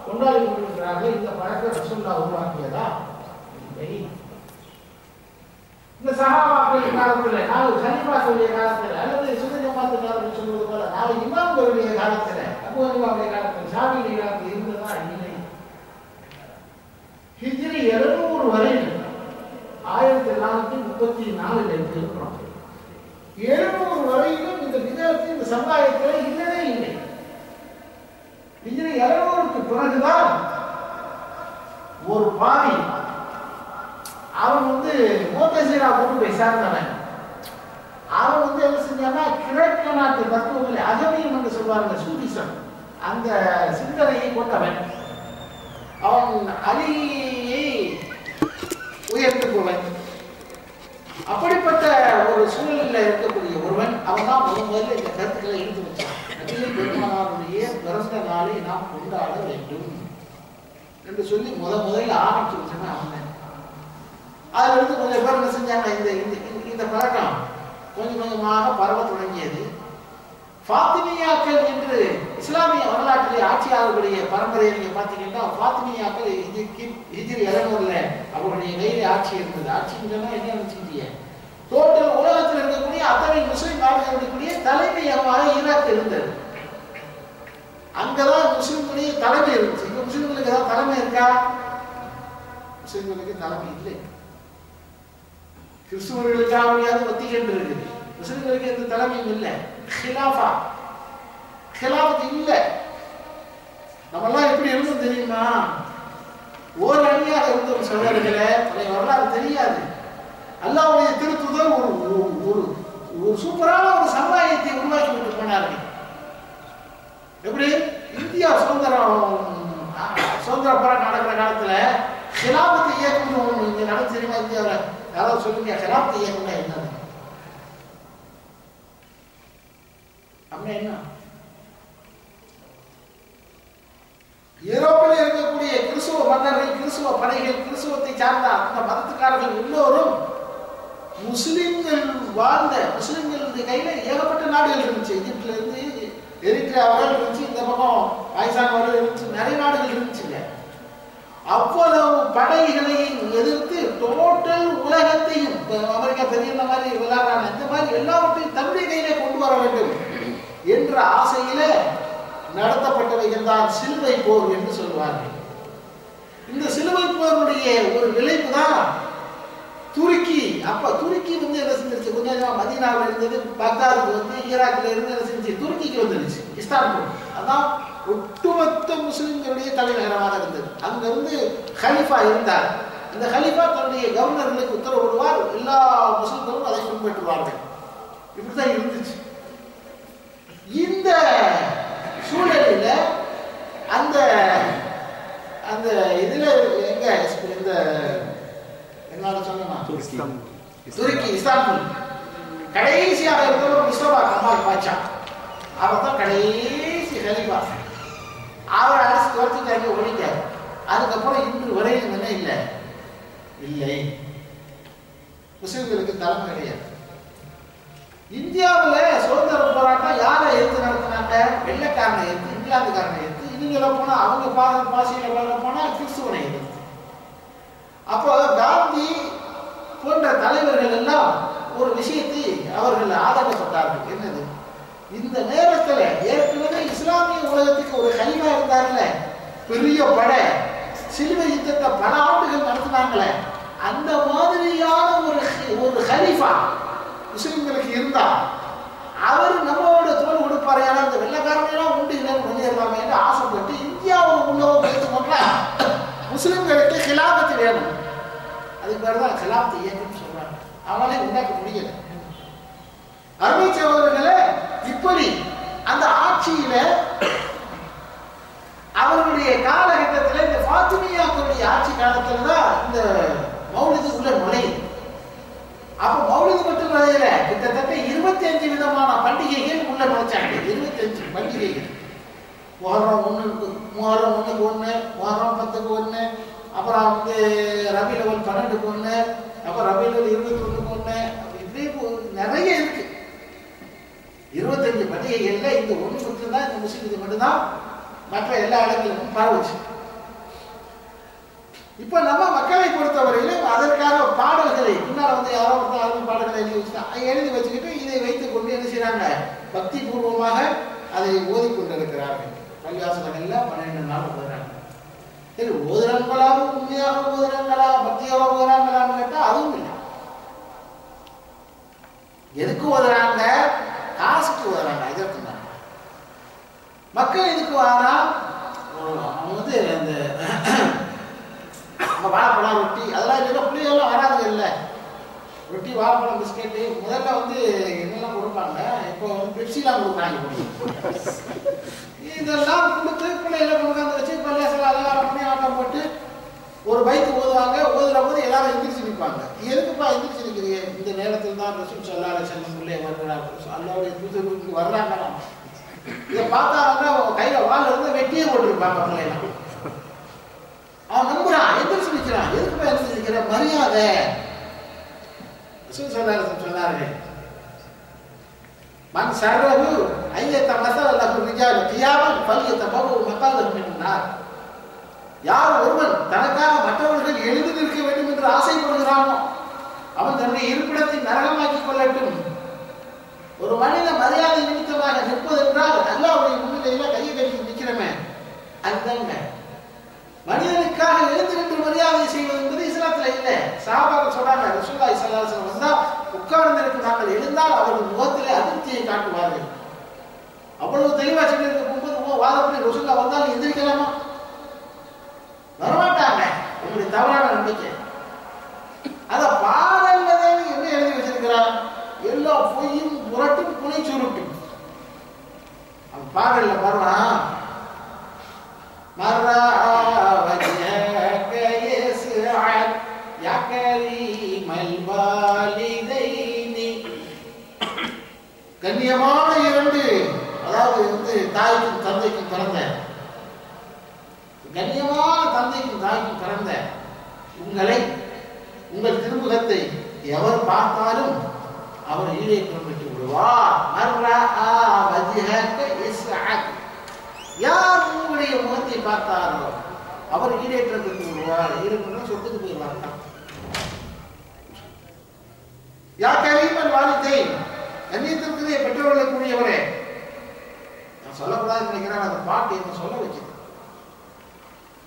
Speaker 1: கொண்டாடி கொண்டிருக்கிறார்கள். இந்த பழக்கம் ரசூலுல்லாஹ் உருவாக்கியதா? இல்லை. இந்த சஹாபாக்கள் காலத்துல, நாலு கலீஃபாக்களுடைய காலத்துல, அல்லது சுன்ன ஜமாத்துக்காரர்கள் சொல்வது போல 4 இமாம்களுடைய காலத்துல, அபூ ஹனீஃபாவுடைய காலத்துல, ஷாஃபிஈ காலத்துல இருந்ததா? இல்லை. ஹிஜ்ரி 700 வரையில் 1434 இருக்கிறோம். 700 வரையிலும் இந்த விதத்தில் இந்த சமுதாயத்தில் இல்லவே இல்லை. ஹிஜ்ரி 700க்கு பிறகுதான் ஒரு பாவி, அவன் வந்து முஅ்தஸிலா கொண்டு போய் சேர்ந்தவன், அவன் வந்து என்ன செஞ்சான்னா கிழக்கு நாட்டு தத்துவங்களை, அகமியம் என்று சொல்வார்கள், சூஃபிசம், அந்த சிந்தனையை கொண்டவன். அவன் அலியை உயர்த்துபவன். அப்படிப்பட்ட ஒரு சூழலில் இருக்கக்கூடிய ஒருவன், அவன் தான் முதல்ல இந்த கருத்துக்களை எடுத்து வச்சான். நபிகள் பெருமானாருடைய பிறந்த நாளை நாம் கொண்டாட வேண்டும் என்று சொல்லி முதல்ல ஆரம்பிச்சு வச்சோன்னா அவன். அதுல இருந்து கொஞ்சம் பேர் என்ன செஞ்சாங்க, இந்த பழக்கம் கொஞ்சம் கொஞ்சமாக பரவ தொடங்கியது. ஃபாத்திமியாக்கள் என்று இஸ்லாமிய வரலாற்றிலே ஆட்சியாளர்களுடைய பரம்பரையை நீங்க பார்த்தீங்கன்னா, ஃபாத்திமியாக்கள் ஹிஜ்ரி 700 அவருடைய கையிலே ஆட்சி இருந்தது. ஆட்சின்னு சொன்னா என்ன நினைச்சுக்கிட்டீங்க, டோட்டல் உலகத்தில் இருக்கக்கூடிய அத்தனை முஸ்லிம் நாடுகள் இருக்கக்கூடிய தலைமையகமாக ஈராக் இருந்தது. அங்கதான் முஸ்லிம்களுடைய தலைமை இருந்துச்சு. இங்க முஸ்லிம்களுக்கு ஏதாவது தலைமை இருக்கா? முஸ்லிம்களுக்கு தலைமை இல்லை. கிறிஸ்துவர்களுக்காவது வத்திகன் இருக்குது, முஸ்லிம்களுக்கு எந்த தலைமையும் இல்லை. ஹிலாஃபத் இல்லை. நம்மெல்லாம் எப்படி இருந்தோம் தெரியுமா? ஒரு அணியாக இருந்த ஒரு சகோதரர்களே, வரலாறு தெரியாது. அல்லாஹ்வுடைய திருத்துதர் ஒரு ஒரு ஒரு சூப்பரான ஒரு சமுதாயத்தை உருவாக்கி விட்டு போனார்கள். எப்படி இந்தியா சுதந்திர போராட்டம் நடக்கிற காலத்துல ஹிலாஃபத் இயக்கம் ஒன்று இங்க நடந்து தெரியுமா? இந்தியாவில் யாராவது சொல்லுங்க, ஹிலாஃபத் இயக்கம்னா என்னது? அப்படின்னா என்ன? யூரோப்பில் இருக்கக்கூடிய கிறிஸ்துவ மன்னர்கள், கிறிஸ்துவ படைகள், கிறிஸ்துவத்தை சார்ந்த அந்த மதத்துக்காரர்கள் எல்லோரும் முஸ்லிம்கள் வாழ்ந்த, முஸ்லிம்களுடைய கையில ஏகப்பட்ட நாடுகள் இருந்துச்சு. எகிப்துல இருந்து எரித்ரியா வரை இருந்துச்சு, இந்த பக்கம் பாகிஸ்தான் வரை இருந்துச்சு, நிறைய நாடுகள் இருந்துச்சுங்க. அவ்வளவு படைகளை எதிர்த்து டோட்டல் உலகத்தையும், அமெரிக்கா பெரிய மாதிரி விளையாடுறாங்க, இந்த மாதிரி எல்லாவற்றையும் தன்னுடைய கையிலே கொண்டு வர வேண்டும் என்ற ஆசையில நடத்தப்பட்டவைகள் தான் சிலுவை போர் என்று சொல்வார்கள். இந்த சிலுவை போருடைய ஒரு விளைவு தான் துருக்கி. அப்ப துருக்கி வந்து என்ன செஞ்சிருச்சு? கொஞ்சம் மதீனாவில் இருந்தது, பக்தாதுக்கு வந்து ஈராக்ல இருந்து என்ன செஞ்சு துருக்கிக்கு வந்துருச்சு, இஸ்தான்புல். அதான் ஒட்டுமொத்த முஸ்லிம்களுடைய தலைநகரமாக இருந்தது. அங்கிருந்து ஹலிஃபா இருந்தார். அந்த ஹலிஃபா தன்னுடைய கவர்னர்களுக்கு உத்தரவிடுவார், எல்லா முஸ்லிம்களும் அதை பின்பற்றுவார்கள். இப்படிதான் இருந்துச்சு. இந்த சூழலில் அந்த அந்த இதுல எங்க இந்த என்ன சொன்னா துருக்கி இஸ்தான்புல் கடைசியாக இருக்கிற முஸ்தபா கமால் பாட்சா, அவர் தான் கடைசி ஹலீஃபா. அவர் அரசு துரத்திட்டாங்க, ஒழிக்காரு. அதுக்கப்புறம் இன்று வரையும் என்ன இல்லை இல்லை முஸ்லிம்களுக்கு தலைமை கிடையாது. இந்தியாவில் சுதந்திர போராட்டம் யாரை எதிர்த்து நடத்தினாங்க? வெள்ளைக்காரனை எதிர்த்து, இங்கிலாந்துக்காரனை எதிர்த்து. இவங்கள போனா அவங்க பாசியில போனா கிறிஸ்துவனை எதிர்த்து. அப்போ காந்தி போன்ற தலைவர்கள் எல்லாம் ஒரு விஷயத்தை அவர்கள் ஆதரப்பட்டார்கள். என்னது? இந்த நேரத்தில் ஏற்கனவே இஸ்லாமிய உலகத்துக்கு ஒரு ஹலீஃபா இருந்தார்ல, பெரிய படை, சிலுவை யுத்தத்தை பல ஆண்டுகள் நடத்தினாங்களே, அந்த மாதிரியான ஒரு ஹலீஃபா முஸ்லிம்களுக்கு இருந்தா அவர் நம்மளோட தோல் கொடுப்பாரு. ஏன்னா இந்த வெள்ளக்காரங்கெல்லாம் உண்டு இல்லைன்னு வெளியேறலாமே என்று ஆசைப்பட்டு இந்தியாவில் உள்ளவங்க எடுத்துக்கொண்டா முஸ்லிம்களுக்கு ஹிலாபத்து வேணும். அதுக்கு பேர் தான் ஹிலாபத்து இயக்கம் சொல்றாங்க. அவனாலே உண்டாக்க முடியல. அருமை சகோதரர்களே, இப்படி அந்த ஆட்சியில அவர்களுடைய காலகட்டத்தில் இந்த ஃபாத்திமியாக்களுடைய ஆட்சி காலத்துல தான் இந்த மௌலிது உள்ள நுழையுது. அப்ப மௌலிது மட்டும் நுழையல, கிட்டத்தட்ட 25 விதமான பண்டிகைகள் உள்ள நுழைச்சாங்க. 25 பண்டிகைகள். முஹர்ரம் 1க்கு 1, முஹர்ரம் 10க்கு 1, அப்புறம் வந்து ரபியுல் அவல் 12க்கு 1, அப்புறம் ரபியுல் அவல் 21க்கு 1, இப்படியே நிறைய இருக்கு. 25 பண்டிகைகள்ல இந்த ஒன்று மட்டும்தான், இந்த முஸ்லிம் மட்டும்தான் மற்ற எல்லா இடங்களிலும் பரவுச்சு. இப்ப நம்ம மக்களை பொறுத்தவரையிலும் அதற்கான பாடல்களை முன்னால் வந்து யாரோ ஒருத்தர் பாடல்களை எழுதி வச்சுக்கிட்டு இதை வைத்துக் கொண்டு என்ன செய்யறாங்க? பக்தி பூர்வமாக அதை ஓதிக்கொண்டிருக்கிறார்கள். பள்ளிவாசல்கள்ல 12 நாள் ஓதுறாங்க. சரி, ஓதுறாங்களா, உண்மையாக ஓதுறாங்களா, பக்தியாக ஓதுறாங்களான்னு கேட்டா அதுவும் இல்லை. எதுக்கு ஓதுறாங்க? காசுக்கு ஓதுறாங்க. இதற்கு மக்கள் எதுக்கு வாரா? அவங்க வந்து அந்த வாழைப்பழம், ரொட்டி அதெல்லாம் இல்லைன்னா பிள்ளைகள்லாம் வராதுங்க. இல்லை, ரொட்டி, வாழைப்பழம், பிஸ்கெட்டு முதல்ல வந்து என்னெல்லாம் கொடுப்பாங்க. இப்போ வந்து பெப்சிலாம் கொடுக்குறாங்க. இதெல்லாம் கொடுத்து பிள்ளைகளை கொண்டாந்து வச்சு பள்ளியாசல அலங்காரம் பண்ணி ஆட்டம் போட்டு ஒரு பைக்கு ஓதுவாங்க. ஓதுற போது எல்லாரும் எந்திரிச்சு நிற்பாங்க. எதுக்குப்பா எந்திரிச்சு நிற்கிறீங்க? இந்த நேரத்தில் தான் ரசூல் ஸல்லல்லாஹு அலைஹி வஸல்லம் உள்ளே வருகிறார், அல்லாஹ்வுடைய தூதர் வர்றாங்க. இதை பார்த்தாங்கன்னா கையில வாள் இருந்து வெட்டியே போட்டுருப்பாங்க. பிள்ளைலாம் அவன் நம்புறான், எந்திரிச்சு நிற்கிறான். எதுக்குப்பா எந்திரிச்சு நிற்கிற? மரியாதை. ரசூல் ஸல்லல்லாஹு அலைஹி வஸல்லம் சொன்னார்கள், மன் சர்ரஹு ஐயத மஸல லஹு ரிஜால் கியாமன் ஃபல்யதபவு மகாலஹு மின்னார். யார் ஒருவன் தனக்காக மற்றவர்கள் எழுந்து நிற்க வேண்டும் என்று ஆசைப்படுகிறானோ அவன் தன்னுடைய இருப்பிடத்தை நரகமாக்கிக் கொள்ளட்டும். ஒரு மனித மரியாதை நிமித்தமாக நிற்பது என்றால் அல்லாஹ்வுடைய முன்னிலையில கையை கட்டி நிற்கிறமே, அதுதாங்க. மனிதனுக்காக எழுந்து நின்று மரியாதை செய்வது என்பது இஸ்லாத்துல இல்லை. சஹாபாக்கள் சொல்றாங்க, ரசூலுல்லாஹி ஸல்லல்லாஹு அலைஹி வஸல்லம் வந்தா உட்கார்ந்திருக்கும் நாங்கள் எழுந்தால் அவர்கள் முகத்திலே அதிர்ச்சியை காட்டுவார்கள். அவ்வளவு தெளிவா சொல்லியிருக்க போகும்போது வாதப்படி ரசூலுல்லாஹ் வந்தால் எந்திரிக்கலாமா? வரமாட்டாங்க. உங்களுடைய தவறான நம்பிக்கை. அத பாடல்களே என்ன எழுதி வச்சிருக்கிறார்? எல்லா பொய்யும் புரட்டும் புனை சுருட்டும். அவன் பாடல்ல பாருவா, மர்ரா வஜஹக யஸ்அத் யா கரீமல் வாலிதைனி. கண்ணியமான இரண்டு, அதாவது தாய்க்கும் தந்தைக்கும் பிறந்த, கண்ணியமான தந்தைக்கும் தாய்க்கும் பிறந்த உங்களை, உங்கள் திருமுகத்தை எவர் பார்த்தாலும் அவர் ஈடேற்றம் பெற்று விடுவார். யார் உங்களுடைய முகத்தை பார்த்தாரோ அவர் ஈடேற்றம் பெற்று விடுவார். ஈடேற்றம் சொத்துக்கு போயிடுவாங்க. யா கரீமல் வாலிதைன், கண்ணியத்திற்குரிய பெற்றோர்களை கூடியவரே. நான் சொல்லக்கூடாதுன்னு நினைக்கிறேன், அந்த பாட்டு என்ன சொல்ல வச்சது.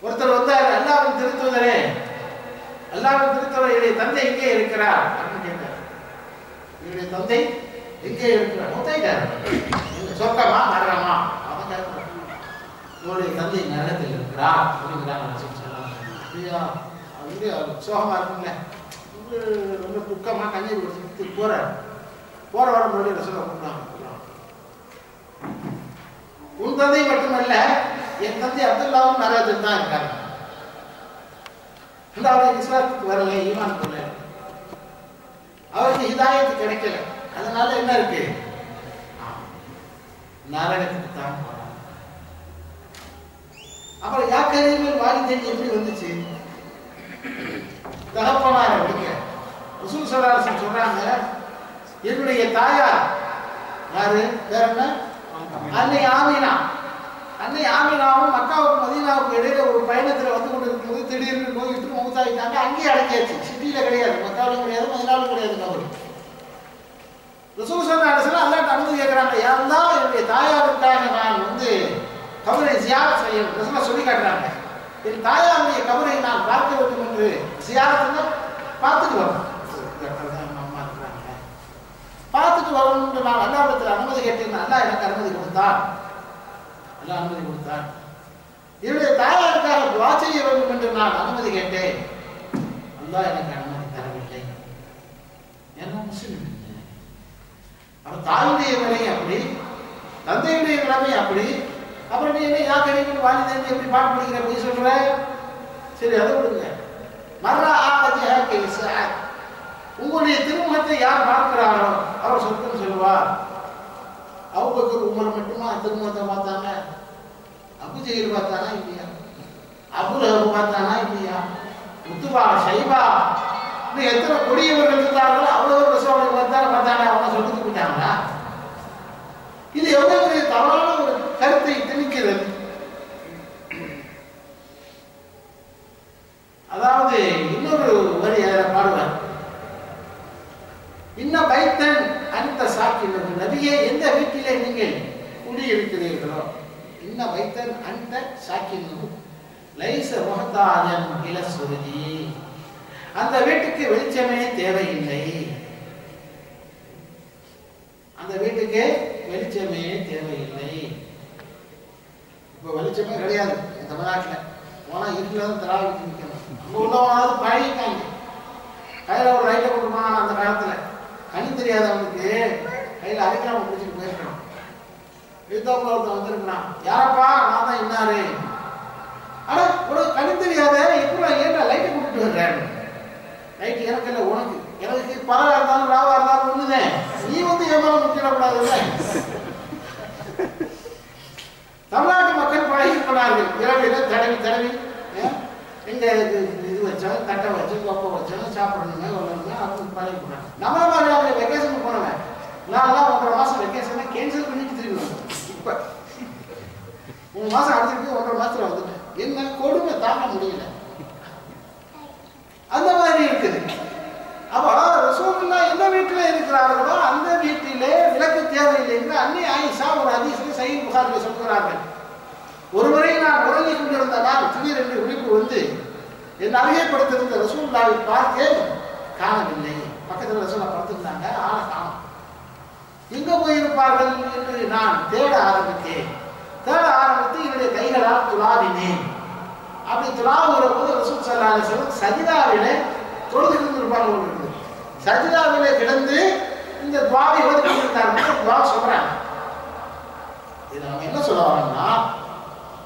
Speaker 1: ஒருத்தர் வந்தார், அல்லாஹ்வின் திருத்தூதரே, அல்லாஹ்வின் திருத்தூதரே, என்னுடைய தந்தை எங்கே இருக்கிறார் அப்படின்னு கேட்டார். என்னுடைய தந்தை எங்கே இருக்கிறார்? மூத்தாயிட்டார். சொர்க்கமா நரகமா? அவன் கேட்கிறான். உங்களுடைய தந்தை நரகத்தில் இருக்கிறார் அப்படிங்கிறாங்க. அப்படியா? அது சோகமா இருக்குங்களே, ரொம்ப துக்கமா கண்ணீர் கொடுத்து போறார். போற வர முன்னாடி ரசூலை கூப்பிட்டாங்க. உன் தந்தை மட்டுமல்ல, என் தந்தை அப்துல்லாவும் நரகத்தில் தான் இருக்காங்க. அவர் இஸ்லாத்துக்கு வரல, ஈமான் கொள்ள, அவருக்கு ஹிதாயத்து கிடைக்கல. அதனால என்ன இருக்கு? நரகத்துக்கு தான் போறாங்க. அப்புறம் யா கரீமல் வாலிதைன் எப்படி வந்துச்சு? தகப்பனார் அப்படிங்க. ரசூல் ஸல்லல்லாஹு அலைஹி வஸல்லம் சொல்றாங்க, என்னுடைய தாயார் யாரு? வேற என்ன? அன்னை ஆமினா. அன்னை ஆமினாவும் மக்காவுக்கும் மதீனாவுக்கும் இடையில ஒரு பயணத்துல வந்து கொண்டு இருக்கும்போது திடீர்னு நோய் விட்டு மௌத்தாயிட்டாங்க. அங்கேயே அடக்கியாச்சு. சிட்டியில கிடையாது, மக்காவிலும் கிடையாது, மதீனாவிலும் கிடையாது. அவர் ரசூல் ஸல்லல்லாஹு அலைஹி வஸல்லம் அல்லாஹ்ட்ட அனுமதி கேட்கிறாங்க, யா அல்லாஹ், என்னுடைய தாயாருக்காக நான் கபரை ஜியாரத் செய்யணும். ரசூலுல்லாஹ் சொல்லி காட்டுறாங்க, என் தாயாருடைய கபரை நான் பார்க்க வேண்டும் என்று ஜியாரத்னா பார்த்துட்டு வரணும். அம்மா இருக்கிறாங்க, பார்த்துட்டு வரணும்னு நான் அல்லாஹ்விடத்தில் அனுமதி கேட்டேன். அல்லாஹ் எனக்கு அனுமதி கொடுத்தான். அல்லாஹ் அனுமதி கொடுத்தான். என்னுடைய தாயாருக்காக துஆ செய்ய வேண்டும் என்று நான் அனுமதி கேட்டேன். அல்லாஹ் எனக்கு அனுமதி தரவில்லை. என்ன முஸ்லிம்? அப்ப தாயுடைய நிலை அப்படி, தந்தையுடைய நிலைமை அப்படி. அப்புறம் நீ என்ன யா கரீமல் வாலிதைன் எப்படி பாட்டு படிக்கிற போய் சொல்ற? சரி, அதை விடுங்க. மர்ரா வஜஹக யஸ்அத், உங்களுடைய திருமுகத்தை யார் பார்க்கிறாரோ அவர் சொர்க்கம் செல்வார். அபூபக்கர் உமர் மட்டுமா திருமுகத்தை பார்த்தாங்க? அபூஜஹல் பார்த்தானா இல்லையா? அபூலஹப் பார்த்தானா இல்லையா? உத்பா, ஷைபா, இன்னும் எத்தனை கொடியவர்கள் இருந்தார்களோ அவ்வளவு ரசூலுல்லாஹி பார்த்தாங்க. அவங்க சொல்லிட்டு போயிட்டாங்களா? இது எவ்வளவு பெரிய தவறான ஒரு கருத்தை திணிக்கிறது. அதாவது இன்னொரு வரி பாடுவார், இன்ன பைத்தன் அந்த சாக்கினது, நபியே எந்த வீட்டிலே நீங்கள் குடியிருக்கிறீர்களோ, இன்ன பைத்தன் அந்த சாக்கினது லைஸ முஹ்தாஜன் இல சுருதி, அந்த வீட்டுக்கு வெளிச்சமே தேவையில்லை. அந்த வீட்டுக்கு வெளிச்சமே தேவையில்லை. இப்போ வெளிச்சமே கிடையாது தமிழ்நாட்டில். போனால் இருட்டில் தான் தராவிட்டு நிற்கணும். அங்கே உள்ளவனாவது பழகிட்டாங்க. கையில் ஒரு லைட்டை கொடுப்பான். அந்த காலத்தில் கண்ணு தெரியாதவனுக்கு கையில் அரைக்கிராம பிடிச்சிட்டு போயிருக்கணும். எழுத்தாப்புல ஒருத்தன் வந்திருக்கிறான், யாரப்பா? நான் தான் இன்னாரு. ஆனால் உனக்கு கண்ணு தெரியாத எப்படி ஏன்டா லைட்டை கூப்பிட்டு வர்றேன்? லைட் எனக்கு இல்லை, உனக்கு. எனக்கு பறவை இருந்தாலும் ராவா இருந்தாலும் ஒண்ணுதேன். நீ ஏமாற முக்கிடக்கூடாதுல்ல. தமிழ்நாட்டு மக்கள் பழகிருக்கிறார்கள். இரவில தடவி தடவி எங்க இது வச்சோம், தட்டை வச்சு கொப்பை வச்சோம், சாப்பிடணுங்க வரணுங்க அப்படின்னு பழகிக்கிறாங்க. நம்ம மாதிரி வெக்கேஷன் போனவன் நான்லாம் 1.5 மாசம் வெக்கேஷனை கேன்சல் பண்ணிட்டு திரும்பி வந்தேன். இப்ப 3 மாசம் அடுத்துட்டு 1.5 மாசத்துல வந்துட்டேன். என்ன கொடுமை தாங்க முடியல. அந்த மாதிரி இருக்குது. அப்போ ரசூலுல்லாஹ் எந்த வீட்டில் இருக்கிறார்களோ அந்த வீட்டிலே விளக்கு தேவையில்லை என்று அன்னை ஆயிஷா ஒரு ஹதீஸில் சஹீஹ் புகாரில் சொல்கிறார்கள். ஒருமுறை நான் உறங்கிக் கொண்டிருந்த இருந்த நான் திடீரென்று விழிப்பு வந்து என் அருகேப்படுத்திருந்த ரசூலுல்லாஹை பார்த்தேன், காணவில்லை. பக்கத்தில் ரசூலுல்லாஹ் படுத்திருந்தாங்க, ஆளை காணோம். எங்க போயிருப்பார்கள் என்று நான் தேட ஆரம்பித்தேன். என்னுடைய கைகளால் துளாவினேன். அப்படி துளாவுகிற போது ரசூல் ஸல்லல்லாஹு அலைஹி வஸல்லம் சஜிதாவிலே தொழுது இருந்திருப்பாங்க. சஜிதாவிலே கிடந்து இந்த துவாவை ஓதி கொண்டிருந்தாங்க. துவா சொல்றாங்க. இதை நம்ம என்ன சொல்ல வரோம்னா,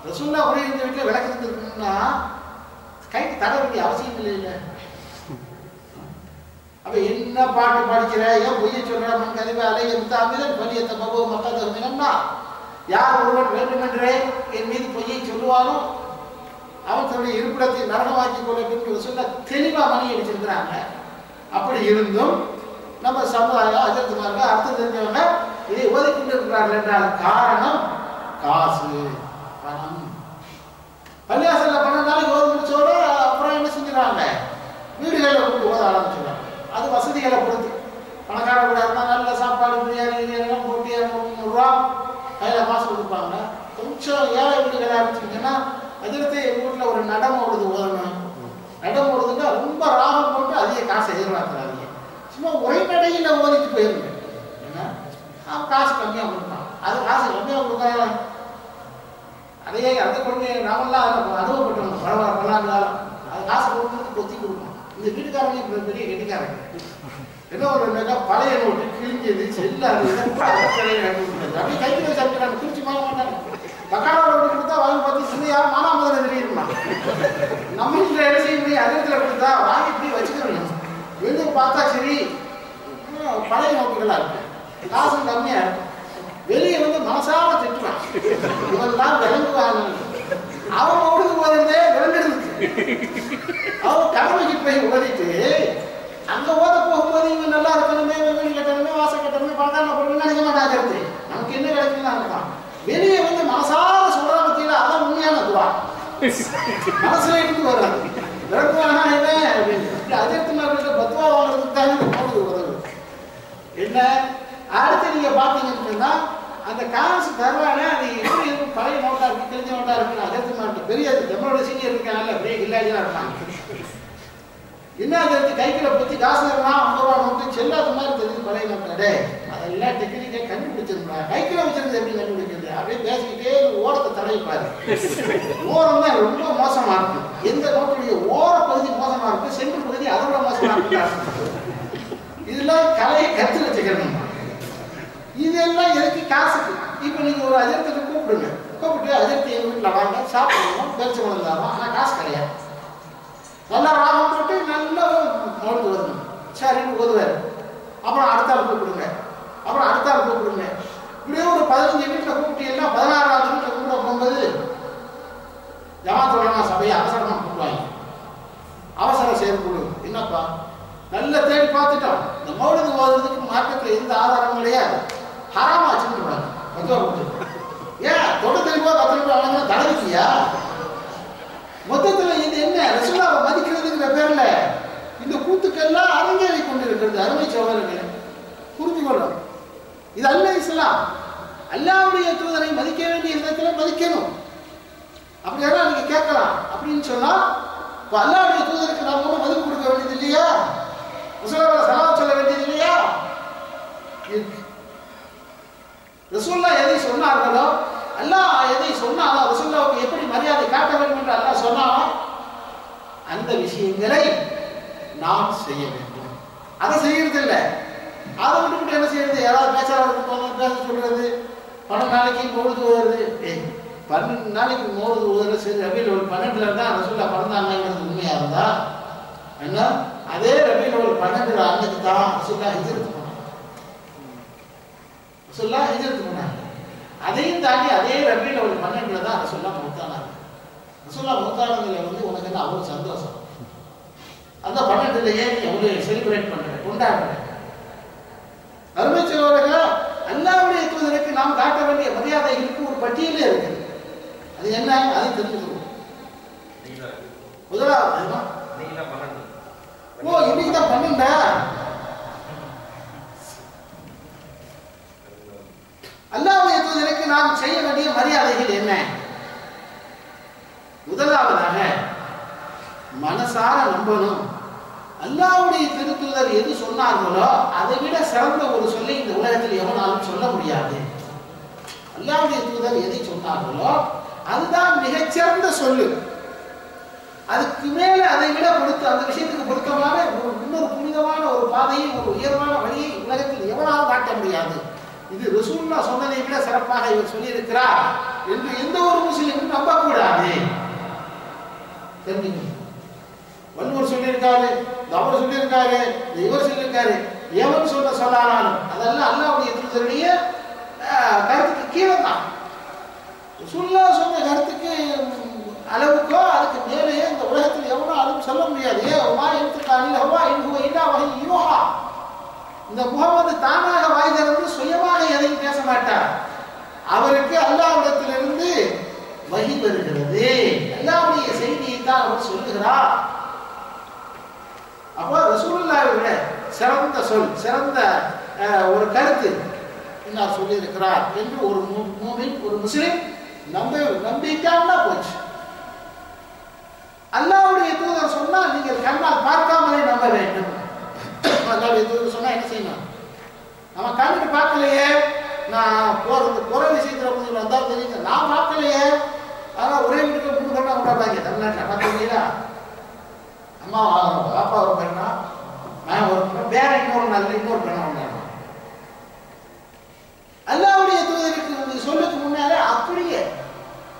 Speaker 1: ரசூலுல்லாஹ் ஒரே இந்த வீட்டில் விளக்கு இருக்குன்னா கைக்கு தர வேண்டிய அவசியம் இல்லை. அப்ப என்ன பாட்டு படிக்கிற, ஏன் பொய்ய சொல்ற, மண் கதிவை அலைய முத்தாமிதன் பலியத்தை பகுவ மக்கள் தருமினா, யார் ஒருவன் வேண்டுமென்றே என் மீது பொய்யை சொல்லுவானோ அவன் தன்னுடைய இருப்பிடத்தை நரகமாக்கி கொள்ள வேண்டும் சொல்ல தெளிவா மணி அடிச்சிருக்கிறாங்க. அப்படி இருந்தும் நம்ம சமுதாயம் அஜர்த்துமார்கள் அர்த்தம் தெரிஞ்சவங்க இதை ஓதிக்கொண்டு இருக்கிறார்கள் என்றால் காரணம் காசு, பணம். பள்ளியாசல்ல 12 நாளைக்கு ஓதி முடிச்சோட அப்புறம் என்ன செஞ்சுறாங்க, வீடுகளில் கொண்டு ஓத ஆரம்பிச்சுடுறாங்க. அது வசதிகளை பொறுத்து. பணக்கார வீடாக இருந்தால் நல்ல சாப்பாடு, பிரியாணி எல்லாம் போட்டு 200 ரூபா கையில் காசு கொடுப்பாங்க. கொஞ்சம் ஏழை வீடுகளை ஆரம்பிச்சிங்கன்னா அதிலத்தை எங்கள் வீட்டில் ஒரு நடமோடுது ஓதணும். நடமோடுதுன்னா ரொம்ப ராகம் போட்டு அதிக காசை எதிர்பார்க்குறாங்க. சும்மா உரைநடையில் ஓதிட்டு போயிருங்க. ஏன்னா அவன் காசு கம்மியாக கொடுப்பான். அது காசு கம்மியாக கொடுக்காங்க. அதையே அந்த கொள்கை நாமெல்லாம் அனுபவப்பட்டோம். பல்லாண்டு காலம் அது காசு கொடுத்து கொத்தி கொடுக்கணும். இந்த வீட்டுக்காரங்க பெரிய கெட்டிக்காரங்க என்ன ஒரு பழைய நோட்டு கிழிஞ்சது செல்லாது அப்படி கைக்கு வச்சு அனுப்பிடுறாங்க. குறிச்சி வாங்க மாட்டாங்க. பக்கால நோட்டு கொடுத்தா வாங்கி பார்த்து சின்ன யாரும் மானாமதுரை தெரியுமா, நம்ம வீட்டில் என்ன செய்ய முடியும், அதிகத்தில் கொடுத்தா வாங்கி இப்படி வச்சுக்கணும். வெளியே பார்த்தா சரி பழைய நோட்டுகளா இருக்கு, காசு கம்மியா இருக்கு. வெளியே வந்து மனசால திட்டுவான், இவன் தான் விளங்குவாங்க. அவன் ஓடுது போதே விளங்குறதுக்கு அவன் கடமைக்கு போய் ஓதிட்டு அங்க ஓத போகும்போது இவன் நல்லா இருக்கணுமே, வீடு கட்டணுமே, வாசல் கட்டணுமே, பணக்காரன போடணும்னு நினைக்க மாட்டாங்க. நமக்கு என்ன கிடைக்குன்னு இருக்கான். வெளியே வந்து மனசால சொல்ற பத்தியில அதான் உண்மையான துவா, மனசுல இருந்து வர்றாங்க. விளக்குவானா இவன் அப்படின்னு அதிர்த்துமார்கிட்ட பத்துவா வாங்குறதுக்கு தான் போகுது உதவு. என்ன அடுத்து நீங்க பாத்தீங்கன்னு சொன்னா அந்த காசு தருவானே அது எப்படி இருக்கும், பழைய நோட்டா இருக்கு, தெரிஞ்ச நோட்டா இருக்குன்னு அதிர்த்துமார்கிட்ட பெரிய நம்மளோட சீனியர் இருக்காங்கல்ல, பெரிய கில்லாடியா இருப்பாங்க. என்ன தெரிஞ்சு கைக்கில பத்தி காசு தரலாம் 50 ரூபா நோட்டு செல்லாத மாதிரி தெரிஞ்சு பழைய நோட்டாடே அதெல்லாம் டெக்னிக்கை கண்டுபிடிச்சிருந்தா. கைக்கில வச்சிருந்து எப்படி கண்டுபிடிக்கிறது, அப்படியே பேசிக்கிட்டே ஓரத்தை தடவிப்பாரு. ஓரம் தான் ரொம்ப மோசமா இருக்கும். எந்த நோட்டுடைய ஓர பகுதி மோசமா இருக்கு, சென்று பகுதி அதை விட மோசமா இருக்கு. இதெல்லாம் கலையை கற்று வச்சுக்கணும். இதெல்லாம் எதுக்கு, காசுக்கு. இப்ப நீங்க ஒரு அஜர்த்துக்கு கூப்பிடுங்க, கூப்பிட்டு அஜர்த்து எங்க வீட்டுல வாங்க சாப்பிடணும், பேச்சு வளர்ந்தாலும் ஆனா காசு கிடையாது. நல்லா ராகம் போட்டு நல்லா மௌலிக்கு ஓதணும். சரின்னு ஓதுவார். அப்புறம் அடுத்த ஆள் கூப்பிடுங்க, அப்புறம் அடுத்த ஆள் கூப்பிடுங்க. இப்படியே ஒரு 15 வீட்டில் கூப்பிட்டீங்கன்னா 16ஆவது வீட்டில் கூப்பிட போகும்போது ஜமாத் சபையை அவசரமா கூப்பிடுவாங்க. அவசர செயற்குழு என்னப்பா நல்லா தேடி பார்த்துட்டோம், இந்த மௌலிக்கு ஓதுறதுக்கு மார்க்கத்தில் எந்த ஆதாரமும் கிடையாது, ஹராமா வச்சுருப்பாங்க. ஏன் தொட தெளிவா 10 ரூபாய் வாங்கினா தலைவிக்கியா? மொத்தத்தில் இது என்ன, ரசூலுல்லாஹை மதிக்கிறதுங்கிற பேர்ல இந்த கூத்துக்கெல்லாம் அரங்கேறி கொண்டிருக்கிறது. அருமை சகோதரர்களே புரிஞ்சு கொள்ளும். இது அல்ல இஸ்லாம். அல்லாஹ்வுடைய தூதரை மதிக்க வேண்டிய விதத்தில் மதிக்கணும். அப்படின்னா நீங்க கேட்கலாம், அப்படின்னு சொன்னா இப்போ அல்லாஹ்வுடைய தூதருக்கு நாம் ஒன்றும் மதிப்பு கொடுக்க வேண்டியது இல்லையா, ரசூலுல்லாஹ் ஸல்லல்லாஹு சொல்ல வேண்டியது இல்லையா? ரசூலுல்லாஹ் எதை சொன்னார்களோ, அல்லாஹ் எதை சொன்னாலும் ரசூலுல்லாஹ்வுக்கு எப்படி மரியாதை காட்ட வேண்டும் என்று அல்லாஹ் சொன்னாலும் அந்த விஷயங்களை நாம் செய்ய வேண்டும். அதை செய்யறது இல்லை. அதை விட்டுக்கிட்டு என்ன செய்யறது, யாராவது பேசுறாங்க பேச சொல்றது, 12 நாளைக்கு மௌலிது ஓதுறது. 12 நாளைக்கு மௌலிது ஓதுறது சரி, ரபியுல் அவ்வல் 12ல தான் ரசூலுல்லாஹ் பிறந்தாங்கிறது உண்மையா இருந்தா என்ன, அதே ரபியுல் அவ்வல் 12 அன்னைக்கு தான் ரசூலுல்லாஹ் ஹிஜ்ரத் பண்ணாங்க. ரசூலுல்லாஹ் ஹிஜ்ரத் பண்ணாங்க. அதையும் தாண்டி அதே ரபியுல் அவ்வல் 12ல தான் ரசூலுல்லாஹ் மௌத்தானாங்க. ரசூலுல்லாஹ் மௌத்தானதுல வந்து உனக்கு என்ன அவ்வளவு சந்தோஷம், அந்த 12லயே நீ அவ்வளவு செலிப்ரேட் பண்ற, கொண்டாடுற. அருமை சகோதரர்களே, அல்லாஹ்வுடைய தூதருக்கு நாம் காட்ட வேண்டிய மரியாதைகளுக்கு ஒரு பட்டியலே இருக்கு. அது என்ன, அதை தெரிஞ்சுக்கணும். முதலாவது ஓ இன்னைக்கு தான் 12. அல்லாஹ்வுடைய தூதருக்கு நாம் செய்ய வேண்டிய மரியாதைகள் என்ன? முதல் மனசார நம்பணும். அல்லாஹ்வுடைய திருத்தூதர் எது சொன்னார்களோ அதை விட சிறந்த ஒரு சொல்லை இந்த உலகத்தில் எவனாலும் சொல்ல முடியாது. அல்லாஹ்வுடைய தூதர் எதை சொன்னார்களோ அதுதான் மிகச்சிறந்த சொல்லு. அதுக்கு மேல அதை விட கொடுத்து அந்த விஷயத்துக்கு பொருத்தமான இன்னொரு புனிதமான ஒரு பாதையை, ஒரு உயர்வான வழியை உலகத்தில் எவனாலும் காட்ட முடியாது. இது ரசூலுல்லாஹ் சொன்னதை விட சிறப்பாக இவர் சொல்லியிருக்கிறார் என்று எந்த ஒரு முஸ்லிமும் நம்பக்கூடாது. தெரிஞ்சுக்கணும். வள்ளுவர் சொல்லியிருக்காரு, அவர் சொல்லியிருக்காரு, இவர் சொல்லியிருக்காரு, எவன் சொன்னாலும் அதெல்லாம் அல்லாஹ்வுடைய தூதருடைய கருத்துக்கு கீழே தான். ரசூலுல்லாஹ் சொன்ன கருத்துக்கு அளவுக்கோ அதுக்கு மேலேயே இந்த உலகத்தில் எவனாலும் சொல்ல முடியாது. இந்த முகமது தானாக வாய் திறந்து சுயமாக எதையும் பேச மாட்டார். அவருக்கு அல்லாஹ்விடத்திலிருந்து வஹி வருகிறது. அல்லாஹ்வுடைய செய்தியை தான் அவர் சொல்லுகிறார். அப்போ ரசூலுல்லாஹ்வை விட சிறந்த சொல், சிறந்த ஒரு கருத்து இன்னார் சொல்லியிருக்கிறார் என்று ஒரு மூமின், ஒரு முஸ்லிம் நம்பிட்டான்னா போச்சு. அல்லாஹ்வுடைய தூதர் சொன்னா நீங்கள் கண்ணால் பார்க்காமலே நம்ப வேண்டும். அல்லாஹ்வுடைய தூதர் சொன்னா என்ன செய்யணும்? நம்ம கண்ணுக்கு பார்க்கலையே, நான் போற விஷயத்துல கொஞ்சம் வந்தா தெரியுங்க, நான் பார்க்கலையே, ஆனால் ஒரே வீட்டுக்கு 3 கண்ணா கொண்டாடுறாங்க தமிழ்நாட்டில். பார்த்தீங்களா? அம்மா பாப்பா ஒரு கண்ணா, நான் ஒரு கண்ணா, வேற இன்னொரு கண்ணா கொண்டாடுறோம். அல்லாஹ்வுடைய தூதருக்கு சொல்லுக்கு முன்னாலே அப்படியே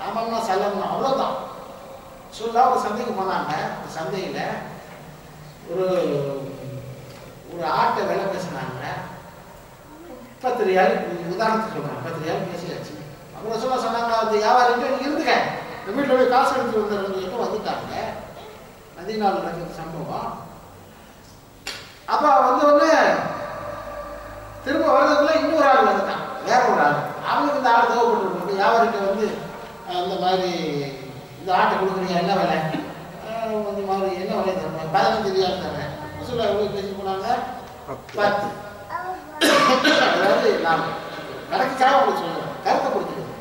Speaker 1: ஆமாம்னா சல்லம்னா அவ்வளோதான். சொல்லா ஒரு சந்தைக்கு போனாங்க. சந்தையில் ஒரு ஆட்டை விலை பேசினாங்க. 10 ரியால், உதாரணத்துக்கு சொல்றாங்க, 10 ரியால் பேசியாச்சு. அப்புறம் சொன்னாங்க அந்த வியாபாரிகிட்ட நீங்க இருந்துக்க, இந்த வீட்டில் போய் காசு எடுத்து வந்துட்டு வந்துட்டாங்க. மதீனாவில் நடக்கிற சம்பவம். அப்ப வந்தோடனே திரும்ப வர்றதுக்குள்ள இன்னொரு ஆள் வந்துட்டான், வேற ஒரு ஆள். அவனுக்கு இந்த ஆள் தேவைப்பட்டு வியாபாரிகிட்ட வந்து இந்த மாதிரி இந்த ஆட்டை கொடுக்குறீங்க, என்ன விலை? இந்த மாதிரி என்ன விலை தருவேன்? 15 ரியால் தரேன். ரசூலுல்லாஹ் எவ்வளவு பேசி போனாங்க? 10. அதாவது நான் கணக்குக்காக உங்களுக்கு சொல்லுவேன், கருத்தை கொடுத்துருக்கேன்.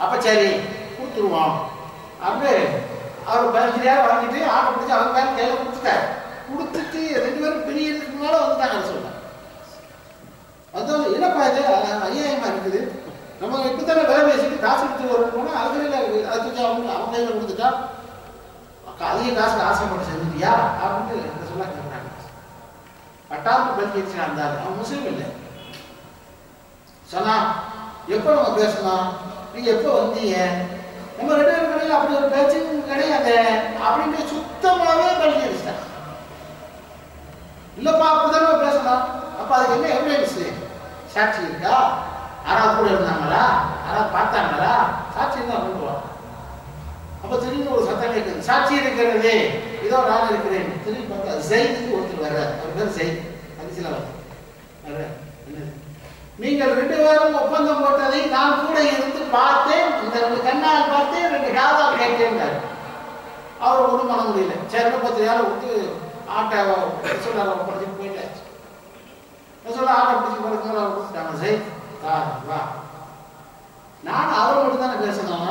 Speaker 1: அப்ப சரி கொடுத்துருவோம் அப்படி அவர் 15 ரியால் வாங்கிட்டு ஆட்டை பிடிச்சி அவங்க மேல கையில கொடுத்துட்டாரு. கொடுத்துட்டு 2 பேரும் பிரியறதுக்கு முன்னால வந்துட்டாங்க. சொல்றேன் வந்தவங்க என்னப்பா இது ஐயாயிரமா இருக்குது, நம்ம இப்பதானே வேலை பேசிட்டு காசு எடுத்து வரணும்னா அதுல அது அவங்க கையில கொடுத்துட்டா அதிக காசுக்கு ஆசைப்பட்டு செஞ்சுட்டியா அப்படின்னு சொல்ல கேட்குறாங்க. பட்டாப்பு பல்கிடுச்சு இருந்தாரு. அவன் முஸ்லீம் இல்லை. சொன்னா எப்போ நம்ம பேசணும், நீங்க எப்போ வந்தீங்க, நம்ம 2 பேரும் கடையில் அப்படி ஒரு பேச்சு கிடையாது அப்படின்னு சுத்தமாவே பல்கிடுச்சிட்டான். இல்லப்பா அப்பதானே பேசணும். அப்ப அதுக்கு என்ன எவிடன்ஸ், சாட்சி இருக்கா, யாராவது கூட இருந்தாங்களா, யாராவது பார்த்தாங்களா, சாட்சி இருந்தா கொண்டுருவான். அப்ப திரும்பி ஒரு சத்தம் கேட்குது, சாட்சி இருக்கிறது, இதோ நான் இருக்கிறேன். திரும்பி பார்த்தா ஜெயிதுக்கு ஒருத்தர் வர்றார். அவர் பேர் ஜெயித். அதிசல நீங்கள் 2 பேரும் ஒப்பந்தம் போட்டதை நான் கூட இருந்து பார்த்தேன், இந்த 2 கண்ணால் பார்த்தேன், 2 காதால் கேட்டேன். அவர் ஒன்றும் பண்ண முடியல. சரி 30 ரியால் விட்டு ஆட்டை படிச்சுட்டு போயிட்டாச்சு. ஆட்டை பிடிச்சி போறதுக்கு அவர் கொடுத்துட்டாங்க. ஜெயித் வா, நான் அவர் மட்டும் தானே பேசணும்,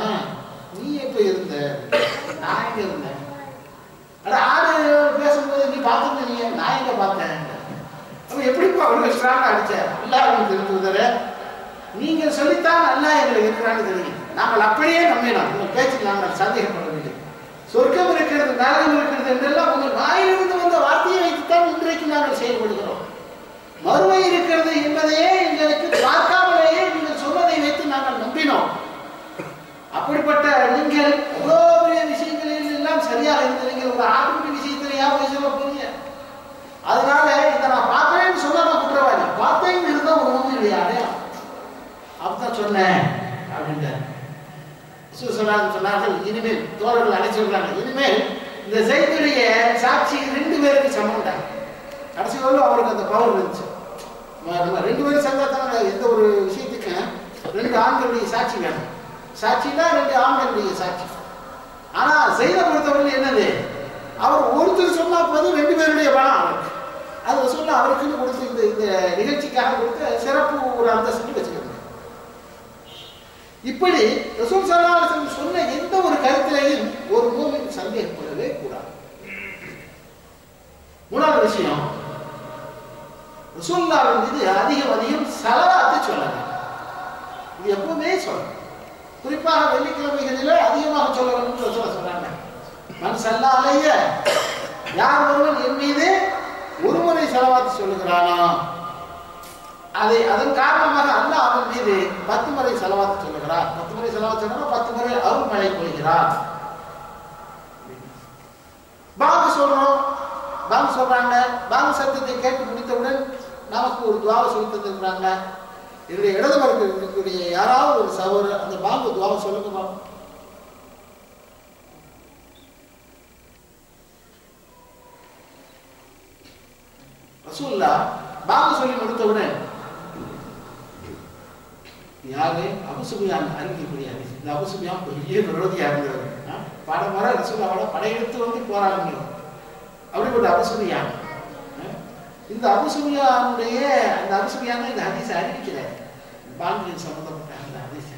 Speaker 1: நீ எப்ப இருந்த, நான் எங்க இருந்தேன், ஆடு பேசும்போது நீ பார்த்துருந்தீங்க, நான் எங்க பார்த்தேன். அப்ப எப்படிப்பா அவ்வளவு ஸ்ட்ராங்கா அடிச்ச? அல்லாஹ் தெரிஞ்சுதர நீங்க சொல்லித்தான் அல்லாஹ் எங்களுக்கு இருக்கிறான்னு தெரியும். நாங்கள் அப்படியே நம்பினோம். உங்க பேச்சுக்கு நாங்கள் சந்தேகப்படவில்லை. சொர்க்கம் இருக்கிறது, நரகம் இருக்கிறது என்றெல்லாம் உங்கள் வாயிலிருந்து வந்த வார்த்தையை வைத்துத்தான் இன்றைக்கு நாங்கள் செயல்படுகிறோம். மறுமை இருக்கிறது என்பதையே எங்களுக்கு பார்க்காமலேயே நீங்கள் சொன்னதை வைத்து நாங்கள் நம்பினோம். அப்படிப்பட்ட நீங்கள் எவ்வளோ பெரிய விஷயங்களில் எல்லாம் சரியாக இருந்த நீங்கள் ஒரு ஆட்டுக்குட்டி விஷயத்தில் யாரும் சொல்ல போறீங்க. அதனால இதை நான் பார்க்கறேன்னு சொன்னா நான் குற்றவாளி, பார்த்தேன்னு இருந்தா ஒரு நோம்பு இல்லையாடே அப்படித்தான் சொன்னேன் அப்படின்ட்டு சொன்னார்கள். இனிமேல் தோழர்கள் அழைச்சி சொல்றாங்க, இனிமேல் இந்த ஜெயிதுடைய சாட்சி 2 பேருக்கு சமம் தான். கடைசி வரலும் அவருக்கு அந்த பவர் இருந்துச்சு. நம்ம 2 பேரும் சேர்ந்தாத்தான எந்த ஒரு விஷயத்துக்கு 2 ஆண்களுடைய சாட்சி வேணும். சாட்சினா 2 ஆண்களுடைய சாட்சி. ஆனா செய்த பொறுத்தவரை என்னது, அவர் ஒருத்தர் சொன்னா போது 2 பேருடைய பணம் அவருக்கு. அது சொல்ல அவருக்குன்னு கொடுத்து இந்த நிகழ்ச்சிக்காக கொடுத்து சிறப்பு ஒரு அந்தஸ்து வச்சுக்கிறாங்க. இப்படி ரசூல் ஸல்லல்லாஹு அலைஹி வஸல்லம் சொன்ன எந்த ஒரு கருத்திலையும் ஒரு மூமின் சந்தேகம் எப்பவுமே சொல்லணும். குறிப்பாக வெள்ளிக்கிழமைகளில் அதிகமாக சொல்ல வேண்டும் சொல்றாங்க. மன் சல்லா அலைய, யார் ஒருவன் என் மீது ஒரு முறை ஸலவாத் சொல்லுகிறானோ அதன் காரணமாக அல்லாஹ் அவன் மீது 10 முறை ஸலவாத் சொல்லுகிறார். 10 முறை ஸலவாத் சொன்னா 10 முறை அருள் மழை பொழிகிறார். பாங்கு சொல்றோம், பாங்கு சொல்றாங்க. பாங்கு சத்தத்தை கேட்டு முடித்தவுடன் நமக்கு ஒரு துவாவை சொல்லி தந்திருக்கிறாங்க. என்னுடைய இடது பக்கத்தில் இருக்கக்கூடிய யாராவது ஒரு சகோதரர் அந்த பாங்கு துவாவை சொல்லுங்க பாபு. ரசூலுல்லாஹ் பாங்கு சொல்லி முடித்தவுடன் யாரு அபூ சுஃபியான் அறிவிக்கக்கூடிய ஹதீஸ். இந்த அபூ சுஃபியான் பெரிய விரோதியா இருந்தவர். படமர ரசூலுல்லாஹ்வோட படையெடுத்து வந்து போராடுங்க. அப்படிப்பட்ட அபூ சுஃபியான், இந்த அபூ சுஃபியானுடைய அந்த அபூ சுஃபியான் இந்த ஹதீஸை அறிவிக்கிறார். பாங்கில் சம்பந்தப்பட்ட அந்த ஹதீஸ்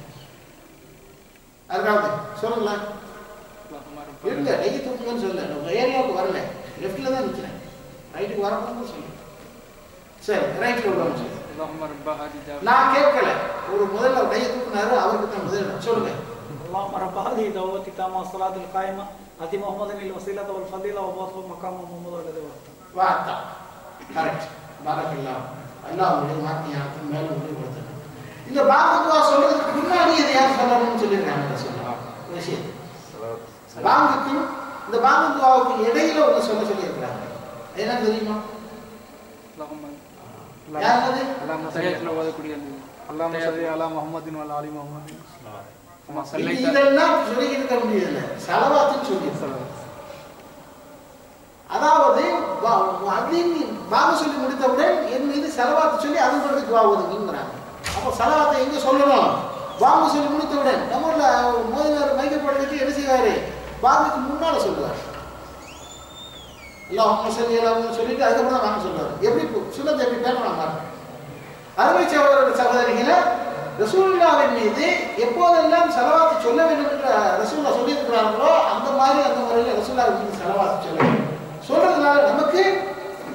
Speaker 1: அதுக்காவது சொல்லுங்களேன். இல்ல நெய் தூக்குங்கன்னு சொல்ல, உங்க ஏரியாவுக்கு வரல, லெஃப்ட்ல தான் நிற்கிறேன், ரைட்டுக்கு வரப்போன்னு சொல்லு. சரி, ரைட்ல உள்ளவங்க சொல்லு. நான் கேட்கல, ஒரு முதல்ல கையை தூக்குனாரு, அவருக்கு தான் முதல்ல சொல்லுங்க.
Speaker 2: اللهم رب هذه دعوتي تامة الصلاة القائمة آتِ محمدا الوسيلة والفضيلة وابعثه مقاما محمودا الذي وعدته.
Speaker 1: வார்த்தா கரெக்ட். பாரக்கல்லாஹ். அல்லாஹ்வுடைய வார்த்தையாக்கு மேல உறுதிப்படுத்தணும். இந்த பாங்கு துஆ சொல்றதுக்கு முன்னாடி இதை யார் சொல்லணும்னு சொல்லிருக்காங்க ரசூலுல்லாஹ். விஷயம் பாங்குக்கு இந்த பாங்கு துஆவுக்கு இடையில ஒன்று சொல்லி இருக்காங்க. என்ன தெரியுமா? யாரது?
Speaker 3: அல்லாஹ் தஹியத்துல ஓதக்கூடிய அல்லாஹ் ஸல்லி அலா முஹம்மதின் வ ஆலி முஹம்மதின்.
Speaker 1: இதெல்லாம் சொல்லி இருக்க முடியல, ஸலவாத்துன்னு சொல்லி இருக்காங்க. அதாவது பாங்கு சொல்லி முடித்தவுடன் என் மீது ஸலவாத் சொல்லி அது பிறகு துஆ ஓதுங்கறாங்க. அப்ப ஸலவாத்தை எங்க சொல்லணும்? பாங்கு சொல்லி முடித்தவுடன். நம்மள மோதினார் மைக்க போடுறதுக்கு என்ன செய்வாரு? பாங்குக்கு முன்னால சொல்லுவார். அல்லாஹும்ம ஸல்லி அலா முஹம்மது சொல்லிட்டு அதுக்கப்புறம் தான் வாங்க சொல்லுவார். எப்படி சுன்னத் எப்படி பேணுவாங்க? அருமை சகோதரிகளே, ரசூலுல்லாஹ்வின் மீது எப்போதெல்லாம் ஸலவாத் சொல்ல வேண்டும் என்று ரசூலுல்லாஹ் சொல்லி இருக்கிறார்களோ அந்த முறையில் ரசூலுல்லாஹ்வின் மீது ஸலவாத் சொல்ல வேண்டும். சொல்றதுனால நமக்கு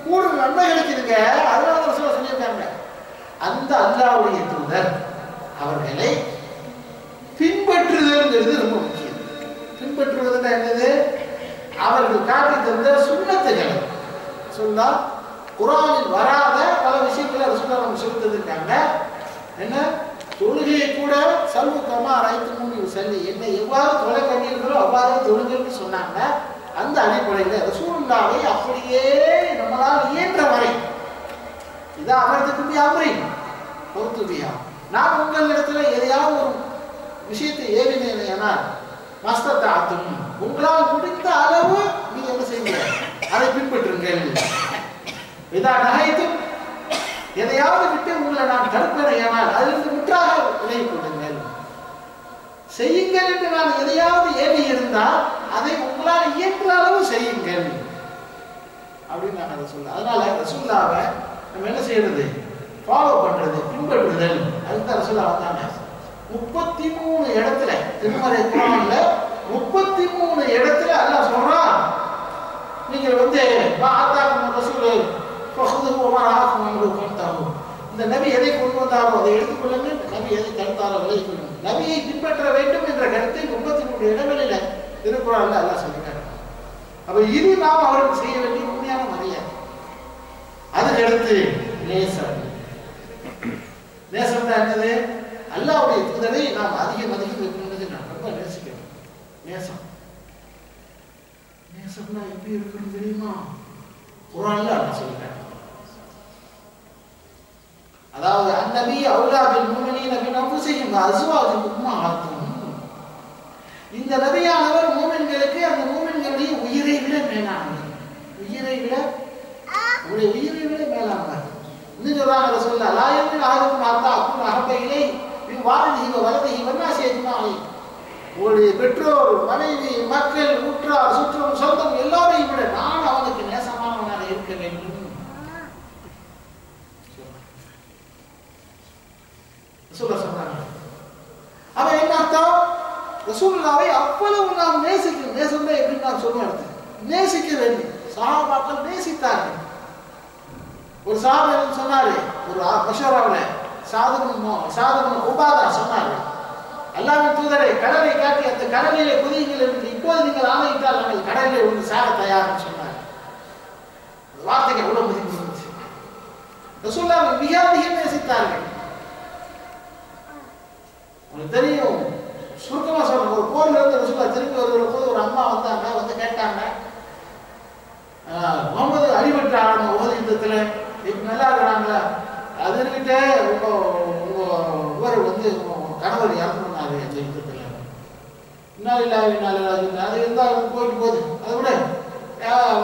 Speaker 1: கூடுதல் நன்மை கிடைக்குதுங்க. அதனால ரசூலுல்லாஹ் சொல்லியிருக்காங்க. அந்த அல்லாஹ்வுடைய தூதர் அவர்களை பின்பற்றுதல்ங்கிறது ரொம்ப முக்கியம். பின்பற்றுவதுன்னா என்னது? அவர்கள் காட்டி தந்த சுன்னத்துகள். சொன்னா குர்ஆனில் வராத பல விஷயங்களை ரசூலுல்லாஹ் நமக்கு சொல்லி தந்திருக்காங்க. என்ன? தொழுகையை கூட சல்லுக்கமா ரைத்து மூணு சல்லி, என்னை எவ்வாறு தொலை கண்டீர்களோ அவ்வாறு தொழுங்கள்னு சொன்னாங்க. அந்த அடிப்படையில் ரசூலுல்லாஹை அப்படியே நம்மளால் இயன்ற வரை இதா அமர்த்துக்கு அமரி பொறுத்துவியா, நான் உங்களிடத்துல எதையாவது ஒரு விஷயத்தை ஏவினேனால் மஸ்தத்தாத்தும், உங்களால் முடிந்த அளவு நீங்க என்ன செய்யுங்க, அதை பின்பற்றுங்கள். இதா நகைத்தும், எதையாவது விட்டு உங்களை நான் தடுப்பேனால் அதிலிருந்து முற்றாக விலகி கொள்ளுங்கள். செய்யுங்கள் என்று நான் எதையாவது ஏவி இருந்தால் அதை உங்களால் இயன்ற அளவு செய்யுங்கள் அப்படின்னு நான் அதை சொல்ல. அதனால ரசூலுல்லாஹ்வை நம்ம என்ன செய்யறது? ஃபாலோ பண்றது, பின்பற்றுதல். அதுக்கு ரசூலுல்லாஹ் வந்தாங்க. 33 இடத்துல திருமறை குர்ஆன்ல 33 இடத்துல அல்லாஹ் சொல்றான், நீங்க ஆத்தாக்கும் ரசூல் இந்த நபி எதை கொண்டு வந்தாரோ அதை எடுத்துக்கொள்ளுங்கள், நபி எதை தடுத்தாரோ விலகிக் கொள்ளுங்கள். நபியை பின்பற்ற வேண்டும் என்ற கருத்தை 33 இடங்களில் திருக்குறள்ல அல்லாஹ் சொல்லிட்டாங்க. அப்ப இது நாம் அவருக்கு செய்ய வேண்டிய உண்மையான மரியாதை. அதுக்கடுத்து நேசம். நேசம் தான் என்னது? அல்லாஹ்வுடைய தூதரை நாம் அதிகம் வைக்கணும்னு நான் ரொம்ப நேசிக்கிறேன். நேசம் நேசம்னா எப்படி இருக்குன்னு தெரியுமா? குர்ஆன்ல அல்லாஹ் சொல்றாங்க. அதாவது அன்னபி அவுலா பில் முஃமினீன மின் அன்ஃபுஸிஹிம் வ அஸ்வாஜிஹிம் உம்மஹாத்துஹும். இந்த நபியானவர் மூமின்களுக்கு அந்த மூமின்களுடைய உயிரை விட மேலானவர். உயிரை விட மேலானவர். இன்னும் சொல்றாங்க ரசூலுல்லாஹ், லா யமின் ஆஹதுக்கும் ஹத்தா அகுன அஹப்ப இலை மின் வாலிதிஹி வ வலதிஹி வ நாஸி அஜ்மாஈன். உங்களுடைய பெற்றோர், மனைவி, மக்கள், உற்றார், சுற்றம், சொந்தம் எல்லாரையும் விட நான் அவனுக்கு நேசமானவனாக இருக்க வேண்டும். ரசூலுல்லாஹ் சொல்றாங்க. அவ என்ன அர்த்தம்? ரசூலுல்லாஹ்வை அவ்வளவு நாம் நேசிக்கணும். நேசம்னா எப்படின்னு நான் சொல்லுவேன், நேசிக்க வேண்டும். சஹாபாக்கள் நேசித்தார்கள். ஒரு சஹாபி சொன்னாரு ஒரு மஷூராவுல, சாதுபன் உபாதா சொன்னார்கள், அல்லாஹ்வின் தூதரை கடலை காட்டி அந்த கடலிலே குதியுங்கள் என்று இப்போது நீங்கள் ஆணையிட்டால் நாங்கள் கடலிலே ஒன்று சாக தயார்னு சொன்னார். வார்த்தைக்கு எவ்வளவு மதிப்பு இருந்துச்சு. ரசூலுல்லாஹ் மிக அதிக நேசித்தார்கள். உங்களுக்கு தெரியும், சுருக்கமா சொல்றேன், ஒரு போர்ல இருந்து ரசூலுல்லாஹ் திரும்பி வருகிற போது ஒரு அம்மா வந்தாங்க, வந்து கேட்டாங்க, முகமது அடிபட்டாங்க உஹது யுத்தத்துல, இப்ப நல்லா இருக்கிறாங்களா? அது இருக்கிட்ட இவர் வந்து கணவர் இறந்துனாரு அந்த யுத்தத்துல. அது இருந்தா போயிட்டு போகுது. அதை விட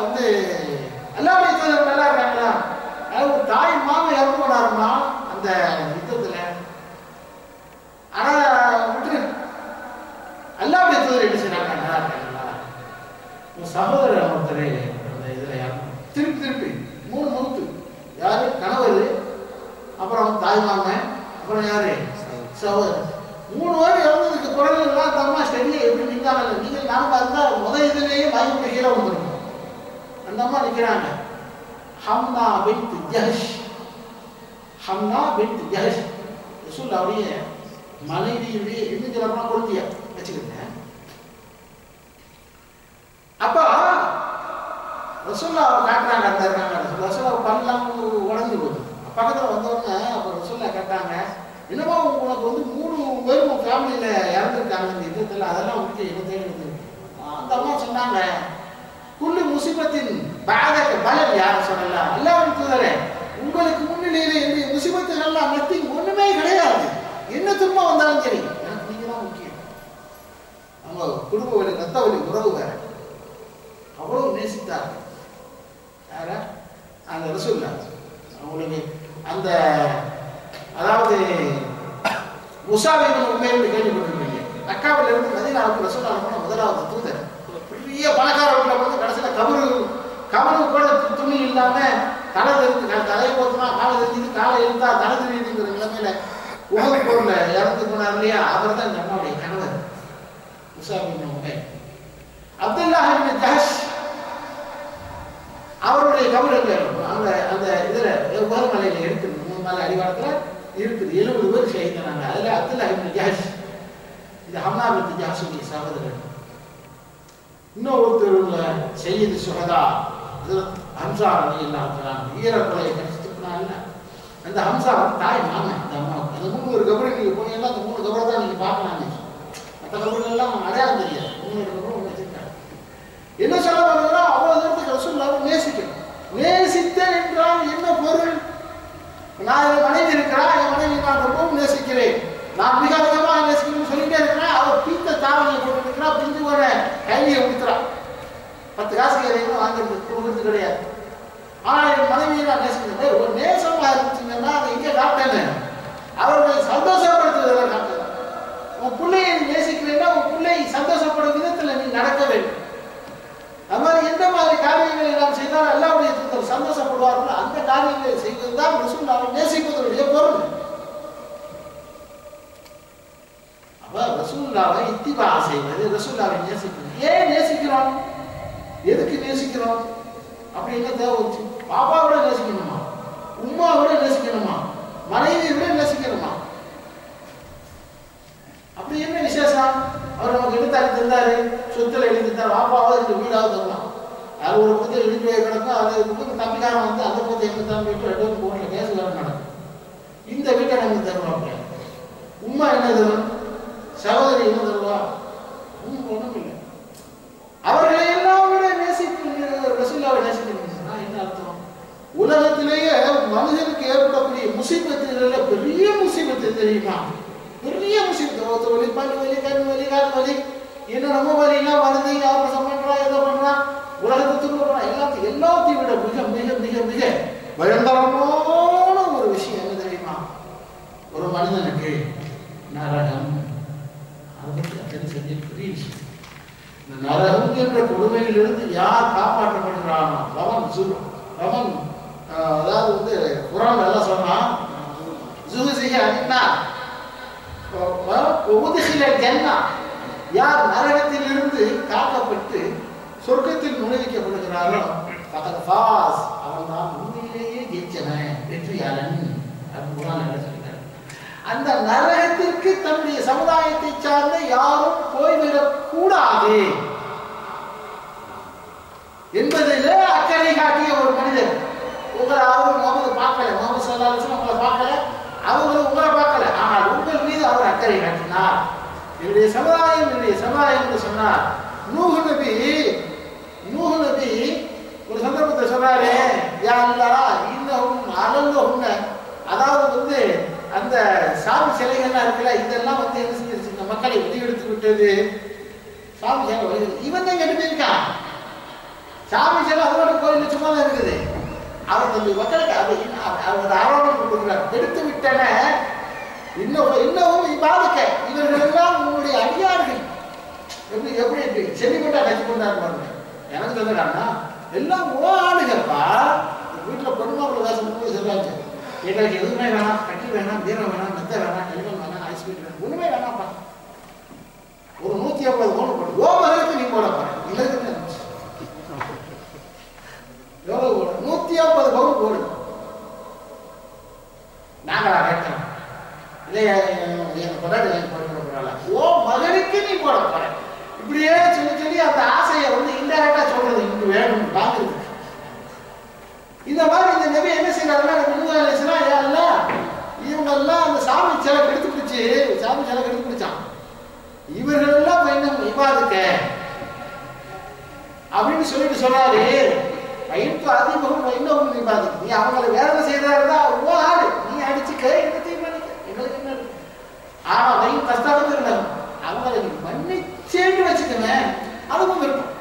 Speaker 1: வந்து எல்லாமே நல்லா இருக்காங்களா? ஒரு தாய் மாமன் இறந்து போனாருமா அந்த யுத்தத்துல. ஆனா விட்டு எல்லாமே தூதர் என்ன செய்யறாங்க, நல்லா இருக்காங்களா? சகோதரர் ஒருத்தர் அந்த இதுல திருப்பி திருப்பி 3 மவுத்து. யாரு? கணவர், அப்புறம் தாய் மாமன், அப்புறம் யாரு? சகோதரர். 3 பேர் இறந்ததுக்கு குரல் எல்லாம் அந்த அம்மா ஸ்டெடியா எப்படி நிற்காங்க. நீங்கள் நாம பார்த்தா முதல் இதுலேயே பயங்கர ஹீரோ வந்துருக்கோம். அந்த அம்மா நிற்கிறாங்க. ஹம்னா பின்த் ஜஹஷ், ஹம்னா பின்த் ஜஹஷ் ரசூலுல்லாஹ்வுடைய மனைவியுடைய இன்னும் சொல்லப்போனா குழந்தைய வச்சுக்கிட்டேன். அப்ப ரசூலுல்லாஹ் காட்டுறாங்க, அந்த இருக்காங்க ரசூலுல்லாஹ் பல்லாம் உடஞ்சு போகுது. பக்கத்தில் வந்தோடனே அப்போ ரசூலுல்லாஹ் கேட்டாங்க, என்னமோ உனக்கு வந்து 3 பேரும் உன் ஃபேமிலியில இறந்துருக்காங்க இந்த யுத்தத்தில், அதெல்லாம் உங்களுக்கு என்ன தெரியுது? அந்த அம்மா சொன்னாங்க, குல்லு முசிபத்தின் பாதக பலன் யாரும் சொல்லலாம், அல்லாஹ்வின் தூதரே உங்களுக்கு முன்னிலையில என்னுடைய முசிபத்துகள் எல்லாம் நத்திங், ஒண்ணுமே கிடையாது. என்ன துன்பம் வந்தாலும் சரி எனக்கு நீங்க தான் முக்கியம். அவங்க குடும்ப வழி, ரத்த வழி, உறவு வேற. அவ்வளவு நேசித்தார்கள். யார? அந்த ரசூலுல்லாஹ். அவங்களுக்கு அந்த அதாவது முசாபிபின் உண்மையை கேள்விப்பட்டிருக்கீங்க. மக்காவில் இருந்து மதீனாவுக்கு ரசூலுல்லாஹ் போன முதலாவது தூதர். பெரிய பணக்கார வீட்டில் வந்து கடைசியில் கபரு கூட துணி இல்லாம தலை தெரிஞ்சு, தலையை போத்துனா காலை தெரிஞ்சது, காலை இருந்தா தலை தெரியுதுங்கிற நிலைமையில உஹது போர்ல இறந்து போனார் இல்லையா? அவர் தான் இந்த அம்மாவுடைய கணவர் முசாபிபின் உண்மை. அப்துல்லாஹ் இப்னு ஜஹஷ் அவருடைய கபர்கள் அந்த அந்த இதுல உஹது மலையில இருக்கு, 3 மலை அடிவாரத்துல இருக்குது. 70 பேர் ஷஹீதானாங்க. அதுல அப்துல்லாஹ் இப்னு ஜஹஷ், இது ஹம்னா பின்த் ஜஹஷுடைய சகோதரர். இன்னொருத்தர் சையீது சுஹதா ஹம்சா ரலியல்லாஹு தஆலா, ஈரக்கொலையை கடிச்சிட்டுனால அந்த ஹம்சா தாய் மாமன் அந்த அம்மாவுக்கு. அந்த 3 கபர்கள் நீங்க போனீங்கன்னா அந்த 3 கபரை தான் நீங்க பார்க்கலாம். மற்ற கபர்கள் எல்லாம் அடையாளம் தெரியாது. 3 கபரும் வச்சிருக்காங்க. என்ன சொல்ல வருகிறா? அவ்வளவு தூரத்துக்கு ரசூலுல்லாஹ் நேசிக்கணும். நேசித்தல் என்றால் என்ன பொருள்? நான் என் மனைவி இருக்கிறா, என் மனைவி நான் ரொம்பவும் நேசிக்கிறேன், நான் மிக அதிகமாக நேசிக்கணும்னு சொல்லிட்டே இருக்கிறேன். அவள் பீத்த தாவணியை போட்டு இருக்கிறா, பிஞ்சு போன கைலியை கொடுத்துறா, 10 காசுக்கு எதையும் வாங்கிறது கிடையாது. ஆனால் என் மனைவியை நான் நேசிக்கிறேன். ஒரு நேசமாக இருந்துச்சுங்கன்னா அதை இங்கே காட்டேன், அவர்களை சந்தோஷப்படுத்துவதில் காட்டேன். உன் பிள்ளையை நேசிக்கிறேன்னா உன் பிள்ளை சந்தோஷப்படும் விதத்தில் நீ நடக்க வேண்டும். அது மாதிரி எந்த மாதிரி காரியங்களை நாம் செய்தால் அல்லாஹ்வுடைய தூதர் சந்தோஷப்படுவார்கள், அந்த காரியங்களை செய்வதுதான் ரசூலுல்லாஹ்வை நேசிப்பதனுடைய பொருள். அப்ப ரசூலுல்லாஹ்வை இத்திபா செய்வது, ரசூலுல்லாஹ்வை நேசிப்பது. ஏன் நேசிக்கிறோம்? எதுக்கு நேசிக்கிறோம்? அப்படி என்ன தேவை வச்சு? பாப்பாவோட நேசிக்கணுமா? உம்மாவோட நேசிக்கணுமா? மனைவியை விட நேசிக்கணுமா? அப்படி என்ன விசேஷம்? அவர் நமக்கு எடுத்தாரு தந்தாரு, சொத்துல எழுதி தந்தார், வாப்பாவது வீடாவது தரலாம். அது ஒரு பத்தி எழுதி கிடக்கும். அது தம்பிக்காரன் வந்து அந்த பத்தி எங்க தான் போயிட்டு 2 பேரும் போன்ல கேஸ் வேற நடக்கும். இந்த வீட்டை நமக்கு தருவாங்க. உம்மா என்ன தரும்? சகோதரி என்ன தருவா? ஒண்ணும் இல்லை. அவர்களை எல்லாம் விட ரசூலுல்லாஹ்வை நேசிக்கணும்னா என்ன அர்த்தம்? உலகத்திலேயே மனிதனுக்கு ஏற்படக்கூடிய முசீபத்துகள்ல பெரிய முசீபத்து தெரியுமா? பெரிய முசீபத்து. வலி, பல்லு வலி, கண் வலி, கால் வலி, என்னென்னமோ வலிலாம் வருது, ஆபரேஷன் பண்றா, ஏதோ பண்றா, உலகத்தை துன்பப்படுறா, எல்லாத்தையும் விட மிக மிக மிக மிக பயங்கரமான ஒரு விஷயம் என்ன தெரியுமா? ஒரு மனிதனுக்கு நரகம். அதை பற்றி அத்தனை செஞ்ச பெரிய விஷயம். இந்த நரகம் என்ற கொடுமையிலிருந்து யார் காப்பாற்றப்படுகிறானோ அவன் அதாவது வந்து குரான் எல்லாம் சொன்னா யார் நரகத்திலிருந்து காக்கப்பட்டு சொர்க்கத்தில் நுழைவிக்கப்படுகிறாரோ அவன் தான் உண்மையிலேயே ஜெயிச்சவன், வெற்றியாளன். அது குரான் என்ன சொல்லிட்டார். அந்த நரகத்திற்கு தன்னுடைய சமுதாயத்தை சார்ந்த யாரும் போய்விடக் கூடாது என்பதிலே அக்கறை காட்டிய ஒரு மனிதர். உங்களை அவர் முகமது பார்க்கல, முகமது ஸல்லல்லாஹு அலைஹி வஸல்லம் உங்களை பார்க்கல, அவங்க உங்களை பார்க்கல, ஆனால் உங்கள் மீது அவர் அக்கறை காட்டினார். என்னுடைய சமுதாயம் என்று சொன்னார். நூஹ் நபி ஒரு சந்தர்ப்பத்தை சொன்னாரு, யா அல்லாஹ் இன்னஹும் அலல்லஹுன்ன, அதாவது அந்த சாமி சிலைகள்லாம் இருக்குல்ல, இதெல்லாம் என்ன செஞ்சிருச்சு, இந்த மக்களை வெளியெடுத்து விட்டது. சாமி சிலை இவன் தான் கெட்டு போயிருக்கான். சாமி சிலை அதோட கோயில் சும்மா தான் இருக்குது. அவர் தன்னுடைய மக்களுக்கு அவர் ஆரோக்கியம் கொடுக்கிறார். எடுத்து விட்டன இன்னமும் பாதிக்க இவர்கள் எல்லாம் உங்களுடைய அடியார்கள். எப்படி செடிப்பட்டா கட்சி கொண்டாரு பாருங்க. எனக்கு சொல்லுறாங்கன்னா எல்லாம் ஆளுகப்பா. வீட்டில் பொண்ணுமாப்பிள்ள வேசம் போய் சொல்லுவாங்க, எங்களுக்கு எதுவுமே வேணாம், கட்டி வேணாம், வீரம் வேணாம், மெத்த வேணாம், கல்வன் வேணாம், ஐஸ்வீட் வேணாம், ஒண்ணுமே வேணாம்ப்பா. ஒரு 150 பவுன் போடு, ஓமருக்கு நீ போட போற இல்லைன்னு எவ்வளவு போடு, 150 பவுன் போடு. நாங்களா கேட்கிறோம் இல்லையா, கொண்டாடி போடுறாங்க, ஓ மகனுக்கு நீ போட போற. இப்படியே சொல்லி அந்த ஆசையை இன்டைரக்டா சொல்றது, இங்கு வேணும் வாங்குறது. இந்த மாதிரி இந்த நபி என்ன செய்யறாருன்னா, நூஹ் அலைஹிஸ்ஸலாம் இவங்க எல்லாம் அந்த சாமி சிலை கெடுத்து பிடிச்சான். இவர்கள் எல்லாம் இன்னும் இபாதுக்க அப்படின்னு சொல்லிட்டு சொன்னாரு. பயிர்ப்பு அதிகம் இன்னும் இபாது, நீ அவங்களை வேலை செய்யறதா ஓ ஆடு, நீ அடிச்சுக்க, என்னத்தையும் பண்ணிக்க, எங்களுக்கு என்ன. ஆனா வயிறு கஷ்டம் இல்லை, அவங்களை நீ மன்னிச்சேன்னு வச்சுக்கவேன், அதுவும் இருக்கும்.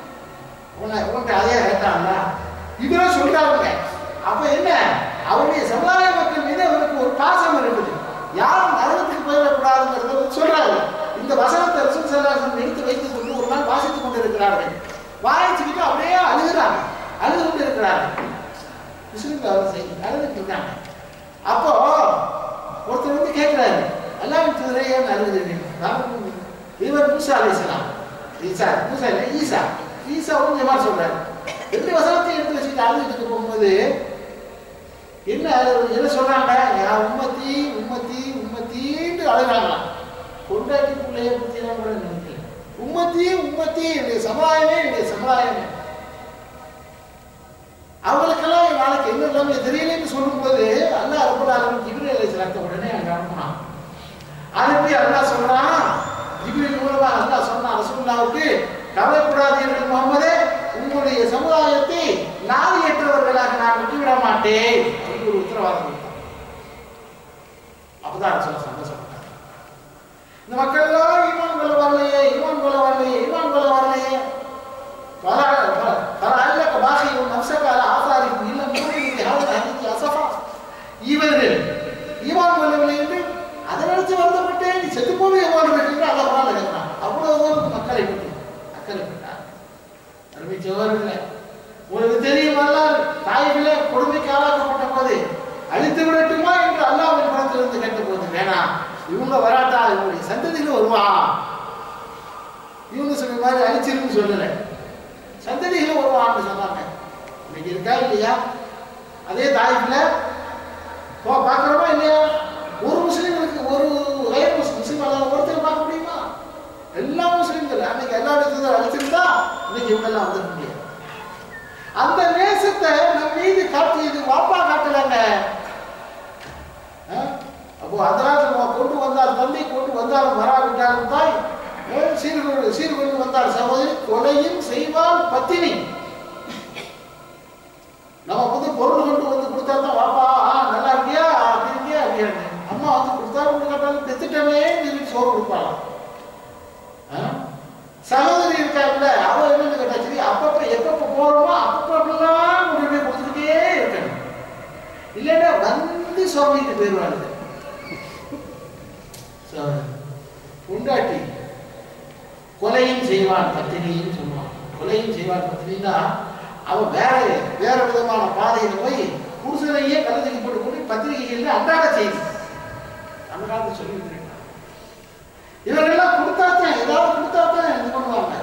Speaker 1: உனக்கு அதே கேட்டாங்க இவரை சொல்றாங்க. அப்ப என்ன, அவருடைய சமுதாய மக்கள் மீது அவருக்கு ஒரு பாசம் இருக்குது. யாரும் நரகத்துக்கு போயிடக்கூடாதுங்கிறத சொல்றாரு. இந்த வசனத்தை ரசூல் ஸல்லல்லாஹு அலைஹி வஸல்லம் எடுத்து வைத்துக் கொண்டு ஒரு நாள் வாசித்துக் கொண்டிருக்கிறார்கள். வாசிச்சுக்கிட்டு அப்படியே அழுது கொண்டு இருக்கிறார்கள். முஸ்லிம்கள் அழுதுட்டு இருக்காங்க. அப்போ ஒருத்தர் கேட்கிறாரு, அல்லாஹ்வின் தூதரே ஏன் அழுகுறீங்க? இவர் மூசா அலைஹிஸ்ஸலாம், ஈசா மாதிரி சொல்றாரு. 2 வசனத்தை எடுத்து வச்சுட்டு அழுதுட்டு போகும்போது என்ன சொல்றாங்க, உம்மத்தி உம்மத்தி உம்மத்தின்னு அழுகிறாங்களாம். கொண்டாட்டி பிள்ளைய பத்தி எல்லாம் கூட நினைக்கல. உம்மத்தி என்னுடைய சமுதாயமே. அவங்களுக்கெல்லாம் நாளைக்கு என்ன எல்லாமே தெரியலன்னு சொல்லும் போது அல்லாஹ் ரப்பல் ஆலமீன் ஜிப்ரீல் அலைஹிஸ்ஸலாத்தை உடனே அங்க அனுப்புனான். அனுப்பி அல்லாஹ் சொல்றான், ஜிப்ரீல் மூலமா அல்லாஹ் சொன்னான் ரசூலுல்லாஹ்வுக்கு, கவலைப்படாதீர்கள் முகமதே, உங்களுடைய சமுதாயத்தை நாதியற்றவர்களாக நான் விட்டுவிட மாட்டேன் என்று ஒரு உத்தரவாதம் கொடுத்தார். அப்பதான் ரசூலுல்லாஹ் சந்தோஷப்பட்டார். இந்த மக்கள் எல்லாம் ஈமான் கொள்ள வரலையே இவர்கள் ஈமான் கொள்ளவில்லை என்று அதை நினைச்சு வருத்தப்பட்டேன், நீ செத்து போது எவ்வாறு என்று அல்லாஹ் நினைக்கிறான். அவ்வளவு மக்களை விட்டு அக்கறைப்பட்டார். அருமை சகோதரர்களே, உங்களுக்கு தெரியும், அல்லாஹ் தாயிலே கொடுமைக்கு ஆளாக்கப்பட்ட போது அழித்து விடட்டுமா என்று அல்லாஹ்வின் புறத்திலிருந்து கேட்ட போது, வேணாம், இவங்க வராட்டா, இவங்களுடைய சந்ததிகள் வருவான். இவங்க சொன்ன மாதிரி அழிச்சிருன்னு சொல்லல, சந்ததிகள் வருவான்னு சொன்னாங்க. இன்னைக்கு இருக்கா இல்லையா? அதே தாயில பார்க்கிறோமா இல்லையா? ஒரு முஸ்லீம்களுக்கு ஒரு முஸ்லீம் அல்லாத ஒருத்தர் பார்க்க முடியுமா? எல்லா முஸ்லீம்கள் அன்னைக்கு எல்லாருடைய அழிச்சிருந்தா இன்னைக்கு இவங்க எல்லாம் வந்துட முடியாது. அந்த நேசத்தை நம் மீது காட்டியது வாப்பா காட்டலங்க. அப்போ அதனால கொண்டு வந்தால் தந்தை, கொண்டு வந்தாலும் வராவிட்டாலும் தாய், சீர்கொண்டு வந்தால் சகோதரி, கொலையும் செய்வால் பத்தினி. நம்ம பொருள் கொண்டு கொடுத்தா தான் வாப்பா நல்லா இருக்கியா அப்படி இருக்கியா அப்படின்னு. அம்மா கொடுத்தா கொண்டு கேட்டாலும் பெத்துட்டமே சோறு கொடுப்பாளாம். சகோதரி இருக்காருல்ல, அவ என்னன்னு கேட்டா சரி, அப்பப்ப எப்பப்ப போறோமோ அப்பப்பெல்லாம் கொண்டு போய் கொடுத்துக்கிட்டே இருக்கணும். இல்லைன்னா வந்து சொல்லிட்டு போயிடுவாங்க. பொண்டாட்டி கொலையும் செய்வான் பத்தினின்னு சொல்லுவான். கொலையும் செய்வான் பத்தினா அவன் வேற விதமான பாதையில போய் புருஷனையே கலந்துக்கு போட்டு கொண்டு பத்திரிகைகள் அன்றாட செய்தி அந்த காலத்தில் சொல்லிட்டு இருக்காங்க. இவரெல்லாம் கொடுத்தாத்தான், ஏதாவது கொடுத்தாத்தான் இது பண்ணுவாங்க.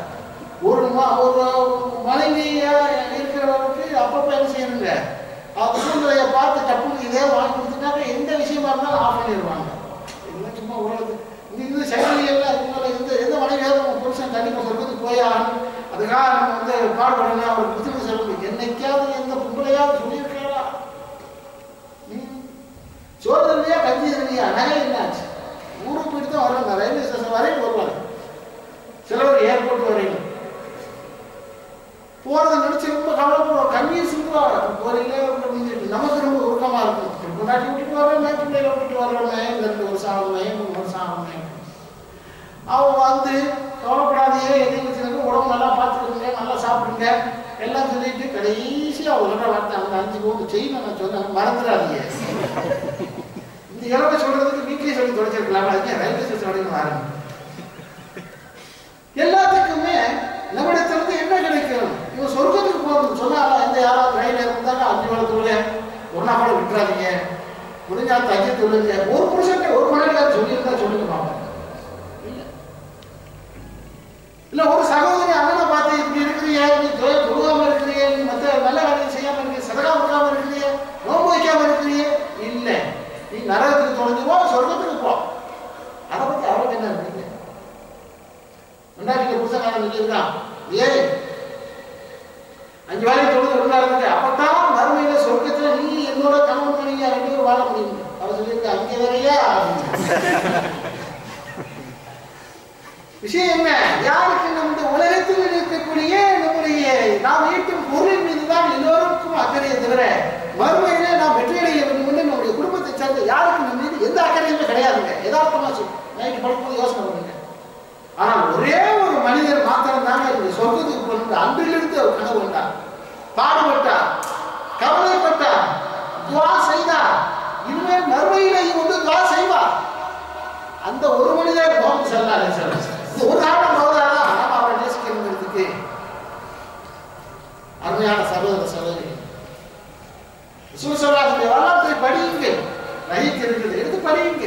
Speaker 1: ஒரு மனைவியா இருக்கிறவருக்கு அப்பப்ப என்ன செய்யணுங்க, சூழ்நிலையை பார்த்து டப்புன்னு இதே வாங்கி கொடுத்துட்டாக்க எந்த விஷயமா இருந்தாலும் ஆஃப் பண்ணிடுவாங்க. செயலியெல்லாம் இதுமாதிரி எந்த மனைவியாவது உங்கள் புருஷன் கண்டிப்பாக சொல்றதுக்கு போய் ஆகணும், அதுக்காக நம்ம வந்து பாடுபடணும், அவருக்கு புத்திமதி சொல்லணும். என்னைக்காவது எந்த பொம்பளையாவது சொல்லியிருக்காரா? சோதனையா கஞ்சி இல்லையா நகை என்னாச்சு? ஊருக்கு போயிட்டு தான் வருவாங்க, ரயில்வே ஸ்டேஷன் வரையும் வருவாங்க, சிலவர் ஏர்போர்ட் வரையும் போறதை நினைச்சு ரொம்ப கவலைப்படுவோம், கண்ணீர் சிந்துவாங்க. போறீங்களே நமக்கு ரொம்ப உருக்கமா இருக்கும். கொண்டாட்டி விட்டுட்டு வர்றோமே, பிள்ளைகளை விட்டுட்டு வர்றோமே, 2 வருஷம் ஆகுமே, 3 வருஷம் ஆகுமே. அவங்க வந்து கவலைப்படாதையே, எதையும் உடம்பு நல்லா பார்த்துக்கோங்க, நல்லா சாப்பிடுங்க எல்லாம் சொல்லிட்டு கடைசியா சொல்ற வார்த்தை அவங்க 5 கோடி செய்யணும் நான் சொன்னேன், மறந்துடாதீங்க. இந்த இலவ சொல்றதுக்கு வீட்லயே சொல்லி தொடச்சிருக்கலாம், அதுக்கு ரயில்வே ஸ்டேஷன் வரைக்கும் ஆரம்பி. எல்லாத்துக்குமே நம்மிடத்திலிருந்து என்ன கிடைக்கும்? இவன் சொர்க்கத்துக்கு போகணும்னு சொன்னாலும் எந்த யாராவது ரயில் இருந்தாலும் 5 காலத்துக்குள்ள ஒன்னா கூட விட்டுறாதீங்க, முடிஞ்சா தஞ்சை சொல்லுங்க. ஒரு புருஷன் ஒரு மனைவியாவது சொல்லியிருந்தா சொல்லுங்க பாப்போம். இல்ல ஒரு சகோதரி அண்ணனை பார்த்து இப்படி இருக்கிறீங்க, நீ தொழுகாம இருக்கிறீங்க, நீ மற்ற நல்ல வேலையை செய்யாம இருக்கிறீங்க, சதகா கொடுக்காம இருக்கிறீங்க, நோன்பு வைக்காம இருக்கிறீங்க, இல்ல நீ நரகத்துக்கு தொலைஞ்சு போ, சொர்க்கத்துக்கு போ. அதை பத்தி அவருக்கு என்ன இருக்கீங்க? ரெண்டாயிரத்தி புத்தகம் சொல்லியிருக்கான், ஏய் 5 வேலையை தொழுது ஒழுங்கா இருந்துட்டு அப்பதான் மறுமையில சொர்க்கத்துல நீ என்னோட கணவன் மனைவியா 2 பேரும் வாழ முடியும். அவர் சொல்லியிருக்க அங்கே வேறையா விஷயம் என்ன? யாருக்கு நம்ம உலகத்தில் இருக்கக்கூடிய நம்முடைய நாம் ஈட்டும் பொருளின் மீதுதான் எல்லோருக்கும் அக்கறையை தவிர மறுமையிலே நாம் வெற்றியடைய வேண்டும் என்று நம்முடைய குடும்பத்தை சேர்ந்த யாருக்கு நம்ம மீது எந்த அக்கறையுமே கிடையாதுங்க. யதார்த்தமா சொல்லு, நைட்டு படுக்கும்போது யோசனை பண்ணுங்க. ஆனால் ஒரே ஒரு மனிதர் மாத்திரம் தாங்க இந்த சொர்க்கத்துக்கு போன அன்றிலிருந்து அவர் கனவு கொண்டார், பாடுபட்டார், கவலைப்பட்டார், துவா செய்தார். இனிமேல் மறுமையிலையும் வந்து துவா செய்வார். அந்த ஒரு மனிதர் முகமது ஸல்லல்லாஹு அலைஹி வஸல்லம். இது ஒரு காரணம் போதாதான் நம்ம அவரை நேசிக்கிறதுக்கு. அருமையான சகோதர சகோதரி, ரசூல் ஸல்லல்லாஹு அலைஹி வஸல்லம் வரலாற்றை படியுங்கள், ரஹீக் இருக்குது எடுத்து படியுங்க.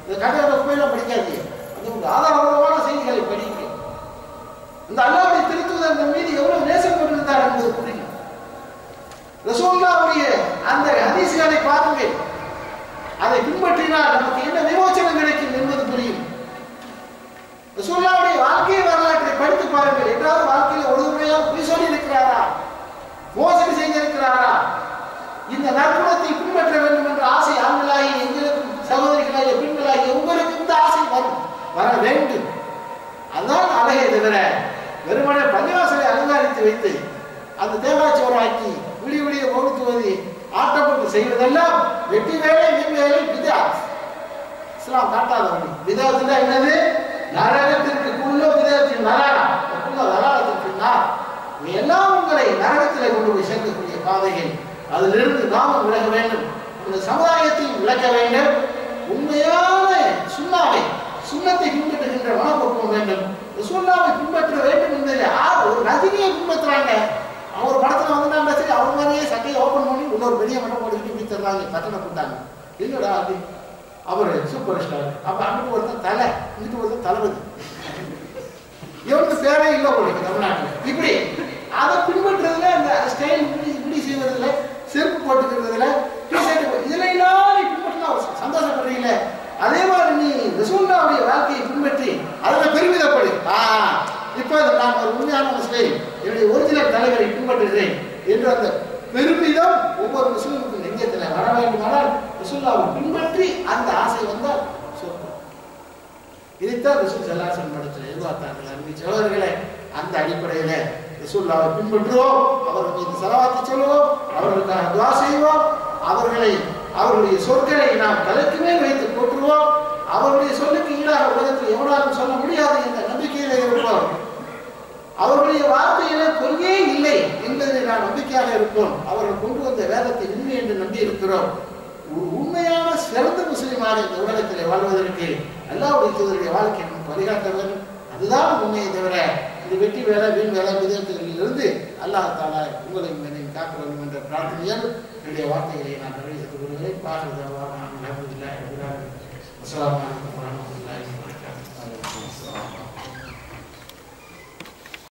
Speaker 1: இந்த கதையோட உண்மையெல்லாம் படிக்காதீங்க, அது ஒரு ஆதாரபூர்வமான செய்திகளை படியுங்க. இந்த அல்லாஹ்வுடைய திருத்தூதர் நம்ம மீது எவ்வளவு நேசம் கொண்டிருந்தார் என்பது புரியும். ரசூலுல்லாஹ்வுடைய அந்த ஹதீஸ்களை பாருங்கள், அதை பின்பற்றினால் நமக்கு என்ன விமோசனம் கிடைக்கும் என்பது புரியும். ரசூலுல்லாஹ்வுடைய வாழ்க்கை வரலாற்றை படித்து பாருங்கள். என்றாவது வாழ்க்கையில் ஒரு முறையாக பொய் சொல்லி இருக்கிறாரா, மோசடி செய்திருக்கிறாரா? இந்த நற்குணத்தை பின்பற்ற வேண்டும் என்ற ஆசை ஆண்களாகி எங்களுக்கும் சகோதரிகளாகிய பெண்களாகி உங்களுக்கு இந்த ஆசை வர வேண்டும். அதுதான் அழகே தவிர வெறுமனே பள்ளிவாசலை அலங்காரித்து வைத்து அந்த தேங்காய்ச்சோறாக்கி விடிய விடிய ஓடுத்துவதி ஆட்டப்பட்டு செய்வதெல்லாம் வெட்டி வேலை மீன் வேலை பிதாத். இஸ்லாம் காட்டாத வழி. பிதாத்துல என்னது? நரகத்திற்கு குள்ள பிதாத்தின் நரகா குள்ள நரகத்திற்கு நார். எல்லாம் உங்களை நரகத்திலே கொண்டு போய் சேர்க்கக்கூடிய பாதைகள். அதிலிருந்து நாமும் விலக வேண்டும், இந்த சமுதாயத்தையும் விளக்க வேண்டும். உண்மையான சுண்ணாவை சுண்ணத்தை பின்பற்றுகின்ற மனப்பக்குவம் வேண்டும். சுண்ணாவை பின்பற்ற வேண்டும் என்பதில் ஒரு ரஜினியை பின்பற்றுறாங்க. அவர் படத்துல வந்து சரி அவர் மாதிரியே சட்டையை ஓபன் பண்ணி இன்னொரு பெரிய மட்டம் போட்டுக்கிட்டு இப்படி தர்றாங்க, கட்டணை போட்டாங்க. என்னடா அது? அவர் சூப்பர் ஸ்டார். அப்ப அங்கிட்டு ஒருத்தர் தலை, இங்கிட்டு ஒருத்தர் தளபதி. இவனுக்கு பேரே இல்லை உங்களுக்கு தமிழ்நாட்டில். இப்படி அதை பின்பற்றுறதுல அந்த ஸ்டைல் இப்படி செய்வதில்ல, செருப்பு போட்டுக்கிறதுல, இதுல எல்லாம் நீ பின்பற்றினா சந்தோஷப்படுறீங்களே. அதே மாதிரி நீ ரசூலுல்லாஹ்வுடைய வாழ்க்கையை பின்பற்றி அதில் பெருமிதப்படு. இப்ப நான் ஒரு உண்மையான முஸ்லிம், என்னுடைய ஒரிஜினல் தலைவரை பின்பற்றுகிறேன் என்று அந்த பெருமிதம் ஒவ்வொரு முஸ்லிமுக்கும் நெஞ்சத்தில் வர வேண்டுமானால் ரசூலுல்லாஹ்வை பின்பற்றி அந்த ஆசை வந்தால் சொர்க்கம். இதைத்தான் ரசூல் ஸல்லல்லாஹு அலைஹி வஸல்லம் படத்தில் எதிர்பார்த்தார்கள். அன்பு சகோதரர்களே, அந்த அடிப்படையில் ரசூலுல்லாஹ்வை பின்பற்றுவோம், அவர்கள் மீது ஸலவாத் சொல்லுவோம், அவர்களுக்காக துஆ செய்வோம், அவர்களுடைய சொற்களை நாம் தலைக்கு மேல் வைத்து போற்றுவோம். அவர்களுடைய சொல்லுக்கு ஈடாக உலகத்தில் எவனாலும் சொல்ல முடியாது என்ற நம்பிக்கையிலே இருப்போம். அவர்களுடைய வார்த்தையில பொய்யே இல்லை என்பதில் நான் நம்பிக்கையாக இருப்போம். அவர்கள் கொண்டு வந்த வேதத்தை உண்மை என்று நம்பி இருக்கிறோம். உண்மையான சிறந்த முஸ்லிமாக இந்த உலகத்தில் வாழ்வதற்கு அல்லாஹ்வுடைய தூதருடைய வாழ்க்கை நமக்கு வழிகாட்ட வேண்டும். அதுதான் உண்மையை தவிர இந்த வெட்டி வேலை வீண் வேலை விதத்திலிருந்து அல்லாஹ் தஆலா உங்களை என்னையும் காக்க வேண்டும் என்ற பிரார்த்தனையால் என்னுடைய வார்த்தைகளை நான் நிறைவேற்றிக் கொள்கிறேன். அஸ்ஸலாமு அலைக்கும்.